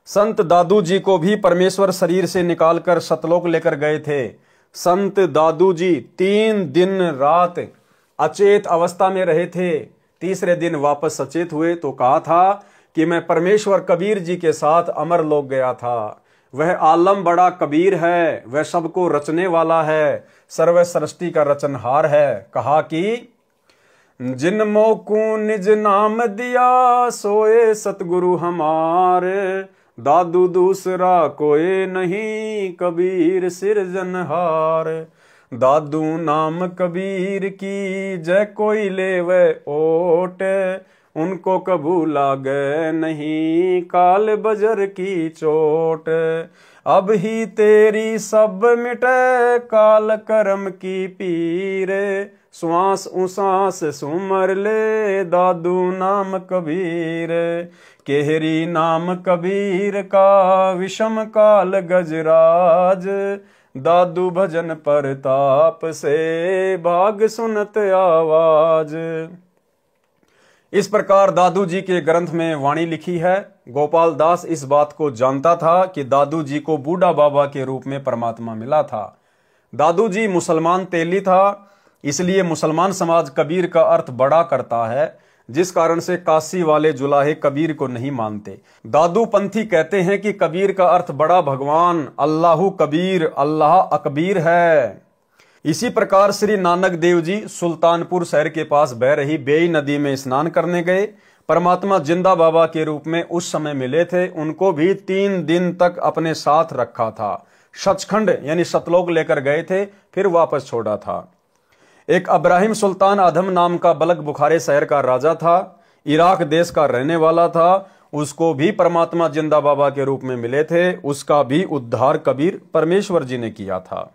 संत दादू जी को भी परमेश्वर शरीर से निकालकर सतलोक लेकर गए थे। संत दादू जी 3 दिन रात अचेत अवस्था में रहे थे। तीसरे दिन वापस सचेत हुए तो कहा था कि मैं परमेश्वर कबीर जी के साथ अमर लोक गया था। वह आलम बड़ा कबीर है, वह सबको रचने वाला है, सर्व सृष्टि का रचनहार है। कहा कि जिन मोकू निज नाम दिया सोए सतगुरु हमारे, दादू दूसरा कोई नहीं कबीर सिरजनहार। दादू नाम कबीर की जय कोई ले वह ओट, उनको कबू लागे नहीं काल बजर की चोट। अब ही तेरी सब मिटे काल कर्म की पीर, श्वास उसास सुमर ले दादू नाम कबीर। केहरी नाम कबीर का विषम काल गजराज, दादू भजन परताप से भाग सुनत आवाज। इस प्रकार दादू जी के ग्रंथ में वाणी लिखी है। गोपाल दास इस बात को जानता था कि दादू जी को बूढ़ा बाबा के रूप में परमात्मा मिला था। दादू जी मुसलमान तेली था, इसलिए मुसलमान समाज कबीर का अर्थ बड़ा करता है, जिस कारण से काशी वाले जुलाहे कबीर को नहीं मानते। दादू पंथी कहते हैं कि कबीर का अर्थ बड़ा भगवान, अल्लाहु कबीर, अल्लाह अकबीर है। इसी प्रकार श्री नानक देव जी सुल्तानपुर शहर के पास बह रही बेई नदी में स्नान करने गए। परमात्मा जिंदा बाबा के रूप में उस समय मिले थे। उनको भी 3 दिन तक अपने साथ रखा था। सचखंड यानी सतलोक लेकर गए थे, फिर वापस छोड़ा था। एक अब्राहिम सुल्तान अधम नाम का बलक बुखारे शहर का राजा था, इराक देश का रहने वाला था। उसको भी परमात्मा जिंदा बाबा के रूप में मिले थे। उसका भी उद्धार कबीर परमेश्वर जी ने किया था।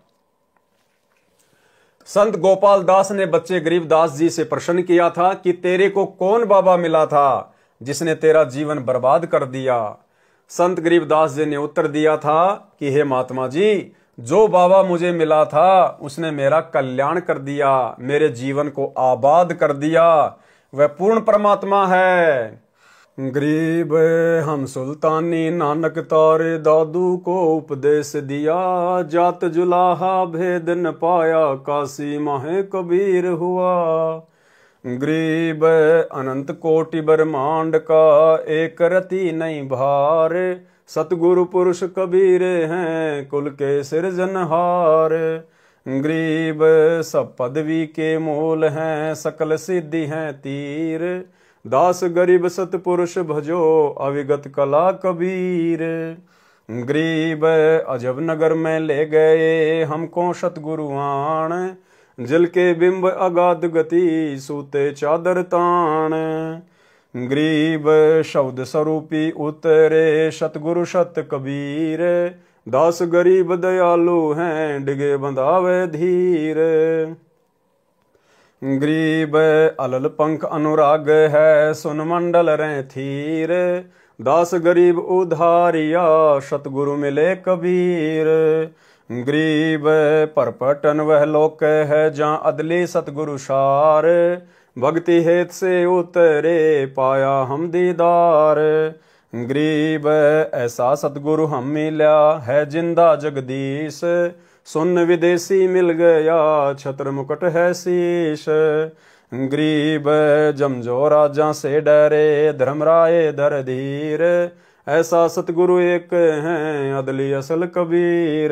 संत गोपाल दास ने बच्चे गरीबदास जी से प्रश्न किया था कि तेरे को कौन बाबा मिला था जिसने तेरा जीवन बर्बाद कर दिया। संत गरीबदास जी ने उत्तर दिया था कि हे महात्मा जी, जो बाबा मुझे मिला था उसने मेरा कल्याण कर दिया, मेरे जीवन को आबाद कर दिया। वह पूर्ण परमात्मा है। गरीब हम सुल्तानी नानक तारे दादू को उपदेश दिया, जात जुलाहा भेद न पाया काशी माहे कबीर हुआ। गरीब अनंत कोटि ब्रह्मांड का एक रति नहीं भार, सतगुरु पुरुष कबीर हैं कुल के सिरजनहार। गरीब सब पदवी के मूल हैं सकल सिद्धि हैं तीर, दास गरीब सतपुरुष भजो अविगत कला कबीर। गरीब अजब नगर में ले गए हमको सतगुरु आण, जल के बिंब अगाध गति सूते चादर ताण। गरीब शब्द स्वरूपी उतरे सतगुरु सत कबीर, दास गरीब दयालु हैं डिगे बंधावे धीर। गरीब अलल पंख अनुराग है सुन मंडल रे थीर, दास गरीब उधारिया सतगुरु मिले कबीर। गरीब परपटन वह लोक है जहाँ अदली सतगुरु सार, भक्ति हेत से उतरे पाया हम दीदार। गरीब ऐसा सतगुरु हम मिला है जिंदा जगदीश, सुन विदेशी मिल गया छत्र मुकुट है शीश। गरीब जमजो राजा से डरे धर्मराय धर धीर, ऐसा सतगुरु एक हैं अदली असल कबीर।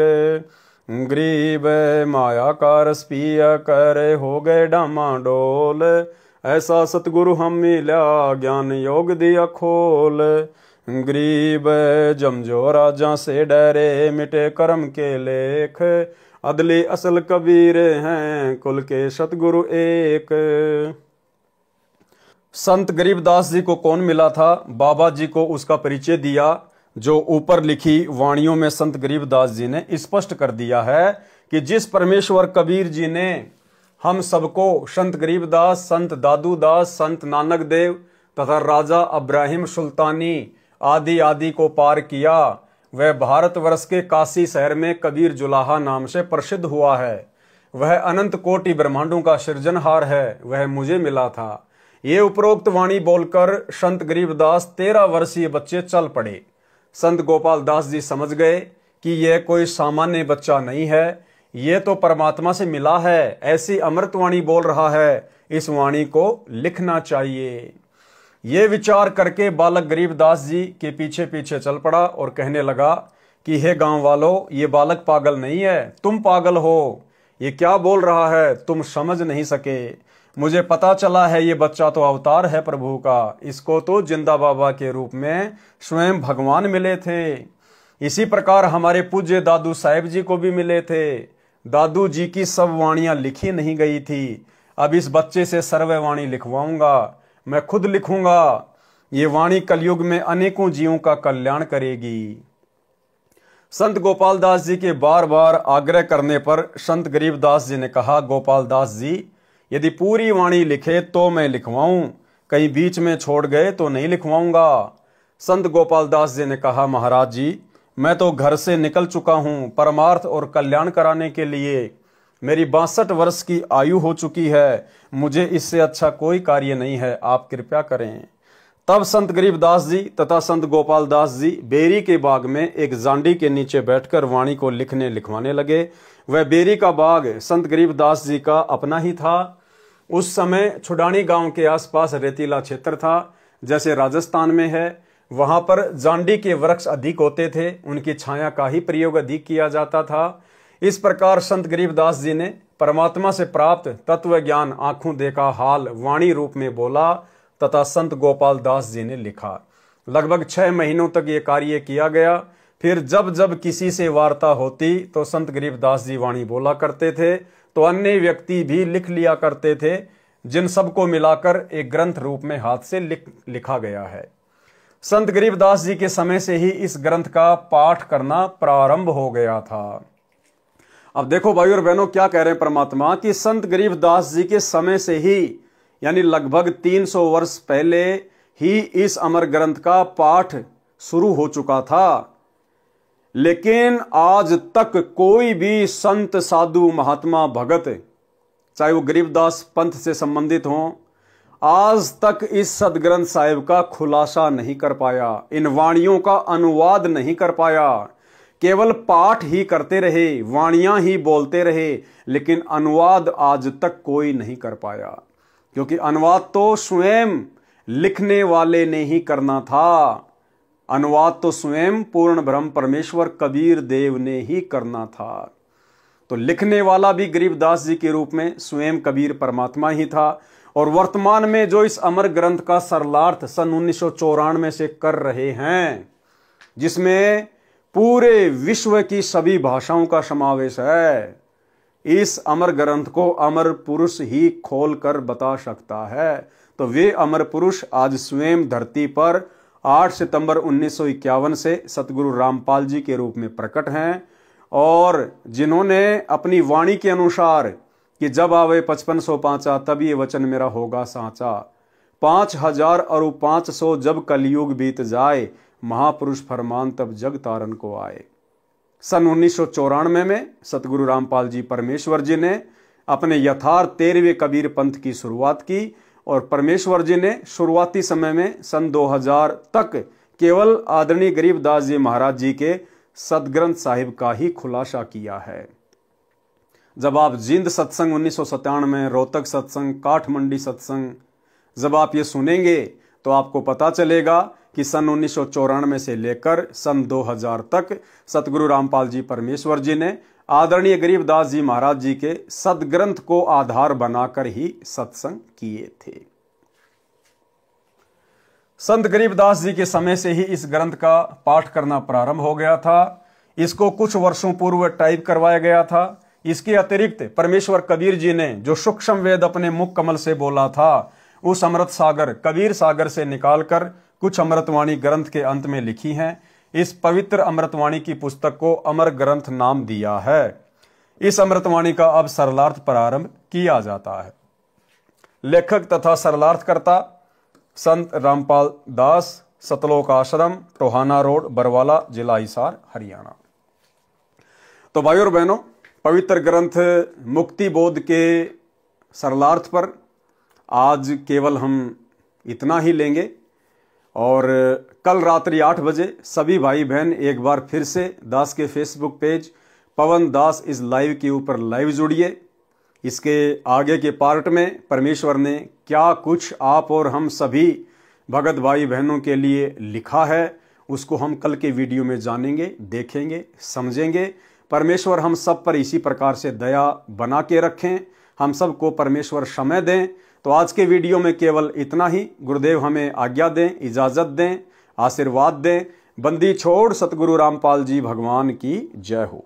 गरीब माया का रस पिया कर हो गए डामाडोल, ऐसा सतगुरु हम मिला ज्ञान योग दिया खोल। गरीब जमजो राजा से डरे मिटे कर्म के लेख, अदली असल कबीर हैं कुल के सतगुरु एक। संत गरीबदास जी को कौन मिला था? बाबा जी को उसका परिचय दिया। जो ऊपर लिखी वाणियों में संत गरीबदास जी ने स्पष्ट कर दिया है कि जिस परमेश्वर कबीर जी ने हम सबको संत गरीबदास, संत दादूदास, संत नानक देव तथा राजा इब्राहिम सुल्तानी आदि आदि को पार किया, वह भारतवर्ष के काशी शहर में कबीर जुलाहा नाम से प्रसिद्ध हुआ है। वह अनंत कोटि ब्रह्मांडों का सृजनहार है, वह मुझे मिला था। ये उपरोक्त वाणी बोलकर संत गरीबदास 13 वर्षीय बच्चे चल पड़े। संत गोपाल दास जी समझ गए कि यह कोई सामान्य बच्चा नहीं है, ये तो परमात्मा से मिला है, ऐसी अमृत वाणी बोल रहा है, इस वाणी को लिखना चाहिए। ये विचार करके बालक गरीबदास जी के पीछे पीछे चल पड़ा और कहने लगा कि हे गांव वालों, ये बालक पागल नहीं है, तुम पागल हो। ये क्या बोल रहा है, तुम समझ नहीं सके। मुझे पता चला है ये बच्चा तो अवतार है प्रभु का, इसको तो जिंदा बाबा के रूप में स्वयं भगवान मिले थे। इसी प्रकार हमारे पूज्य दादू साहेब जी को भी मिले थे। दादू जी की सब वाणियां लिखी नहीं गई थी। अब इस बच्चे से सर्व वाणी लिखवाऊंगा, मैं खुद लिखूंगा। ये वाणी कलयुग में अनेकों जीवों का कल्याण करेगी। संत गोपाल दास जी के बार बार आग्रह करने पर संत गरीबदास जी ने कहा, गोपाल दास जी, यदि पूरी वाणी लिखे तो मैं लिखवाऊं, कहीं बीच में छोड़ गए तो नहीं लिखवाऊंगा। संत गोपाल दास जी ने कहा, महाराज जी, मैं तो घर से निकल चुका हूं परमार्थ और कल्याण कराने के लिए। मेरी 62 वर्ष की आयु हो चुकी है, मुझे इससे अच्छा कोई कार्य नहीं है, आप कृपया करें। तब संत गरीबदास जी तथा संत गोपाल दास जी बेरी के बाग में एक जांडी के नीचे बैठकर वाणी को लिखने लिखवाने लगे। वह बेरी का बाग संत गरीबदास जी का अपना ही था। उस समय छुडानी गांव के आसपास रेतीला क्षेत्र था, जैसे राजस्थान में है। वहां पर जांडी के वृक्ष अधिक होते थे, उनकी छाया का ही प्रयोग अधिक किया जाता था। इस प्रकार संत गरीबदास जी ने परमात्मा से प्राप्त तत्व ज्ञान आंखों देखा हाल वाणी रूप में बोला तथा संत गोपाल दास जी ने लिखा। लगभग 6 महीनों तक ये कार्य किया गया। फिर जब जब किसी से वार्ता होती तो संत गरीबदास जी वाणी बोला करते थे, तो अन्य व्यक्ति भी लिख लिया करते थे, जिन सबको मिलाकर एक ग्रंथ रूप में हाथ से लिखा गया है। संत गरीबदास जी के समय से ही इस ग्रंथ का पाठ करना प्रारंभ हो गया था। अब देखो भाई और बहनों, क्या कह रहे हैं परमात्मा कि संत गरीबदास जी के समय से ही, यानी लगभग 300 वर्ष पहले ही इस अमर ग्रंथ का पाठ शुरू हो चुका था। लेकिन आज तक कोई भी संत, साधु, महात्मा, भगत, चाहे वो गरीबदास पंथ से संबंधित हों, आज तक इस सदग्रंथ साहिब का खुलासा नहीं कर पाया, इन वाणियों का अनुवाद नहीं कर पाया। केवल पाठ ही करते रहे, वाणियां ही बोलते रहे, लेकिन अनुवाद आज तक कोई नहीं कर पाया, क्योंकि अनुवाद तो स्वयं लिखने वाले ने ही करना था। अनुवाद तो स्वयं पूर्ण ब्रह्म परमेश्वर कबीर देव ने ही करना था। तो लिखने वाला भी गरीबदास जी के रूप में स्वयं कबीर परमात्मा ही था। और वर्तमान में जो इस अमर ग्रंथ का सरलार्थ सन 1994 से कर रहे हैं, जिसमें पूरे विश्व की सभी भाषाओं का समावेश है, इस अमर ग्रंथ को अमर पुरुष ही खोल कर बता सकता है। तो वे अमर पुरुष आज स्वयं धरती पर 8 सितंबर 1951 से सतगुरु रामपाल जी के रूप में प्रकट हैं, और जिन्होंने अपनी वाणी के अनुसार कि जब आवे 5500 पांचा तब ये वचन मेरा होगा साचा, 5000 और 500 जब कलयुग बीत जाए, महापुरुष फरमान तब जग तारन को आए। सन 1994 में सतगुरु रामपाल जी परमेश्वर जी ने अपने यथार्थ 13वें कबीर पंथ की शुरुआत की, और परमेश्वर जी ने शुरुआती समय में सन 2000 तक केवल आदरणीय गरीबदास जी महाराज जी के सदग्रंथ साहिब का ही खुलासा किया है। जब आप जींद सत्संग 1997, रोहतक सत्संग, काठमंडी सत्संग जब आप ये सुनेंगे तो आपको पता चलेगा कि सन 1994 से लेकर सन 2000 तक सतगुरु रामपाल जी परमेश्वर जी ने आदरणीय गरीबदास जी महाराज जी के सदग्रंथ को आधार बनाकर ही सत्संग किए थे। संत गरीबदास जी के समय से ही इस ग्रंथ का पाठ करना प्रारंभ हो गया था। इसको कुछ वर्षों पूर्व टाइप करवाया गया था। इसके अतिरिक्त परमेश्वर कबीर जी ने जो सूक्ष्म वेद अपने मुख कमल से बोला था, उस अमृत सागर कबीर सागर से निकालकर कुछ अमृतवाणी ग्रंथ के अंत में लिखी हैं। इस पवित्र अमृतवाणी की पुस्तक को अमर ग्रंथ नाम दिया है। इस अमृतवाणी का अब सरलार्थ प्रारंभ किया जाता है। लेखक तथा सरलार्थकर्ता संत रामपाल दास, सतलोक आश्रम, टोहाना रोड, बरवाला, जिला हिसार, हरियाणा। तो भाइयों और बहनों, पवित्र ग्रंथ मुक्ति बोध के सरलार्थ पर आज केवल हम इतना ही लेंगे और कल रात्रि 8 बजे सभी भाई बहन एक बार फिर से दास के फेसबुक पेज पवन दास इस लाइव के ऊपर लाइव जुड़िए। इसके आगे के पार्ट में परमेश्वर ने क्या कुछ आप और हम सभी भगत भाई बहनों के लिए लिखा है उसको हम कल के वीडियो में जानेंगे, देखेंगे, समझेंगे। परमेश्वर हम सब पर इसी प्रकार से दया बना के रखें, हम सबको परमेश्वर समय दें। तो आज के वीडियो में केवल इतना ही। गुरुदेव हमें आज्ञा दें, इजाजत दें, आशीर्वाद दें। बंदी छोड़ सतगुरु रामपाल जी भगवान की जय हो।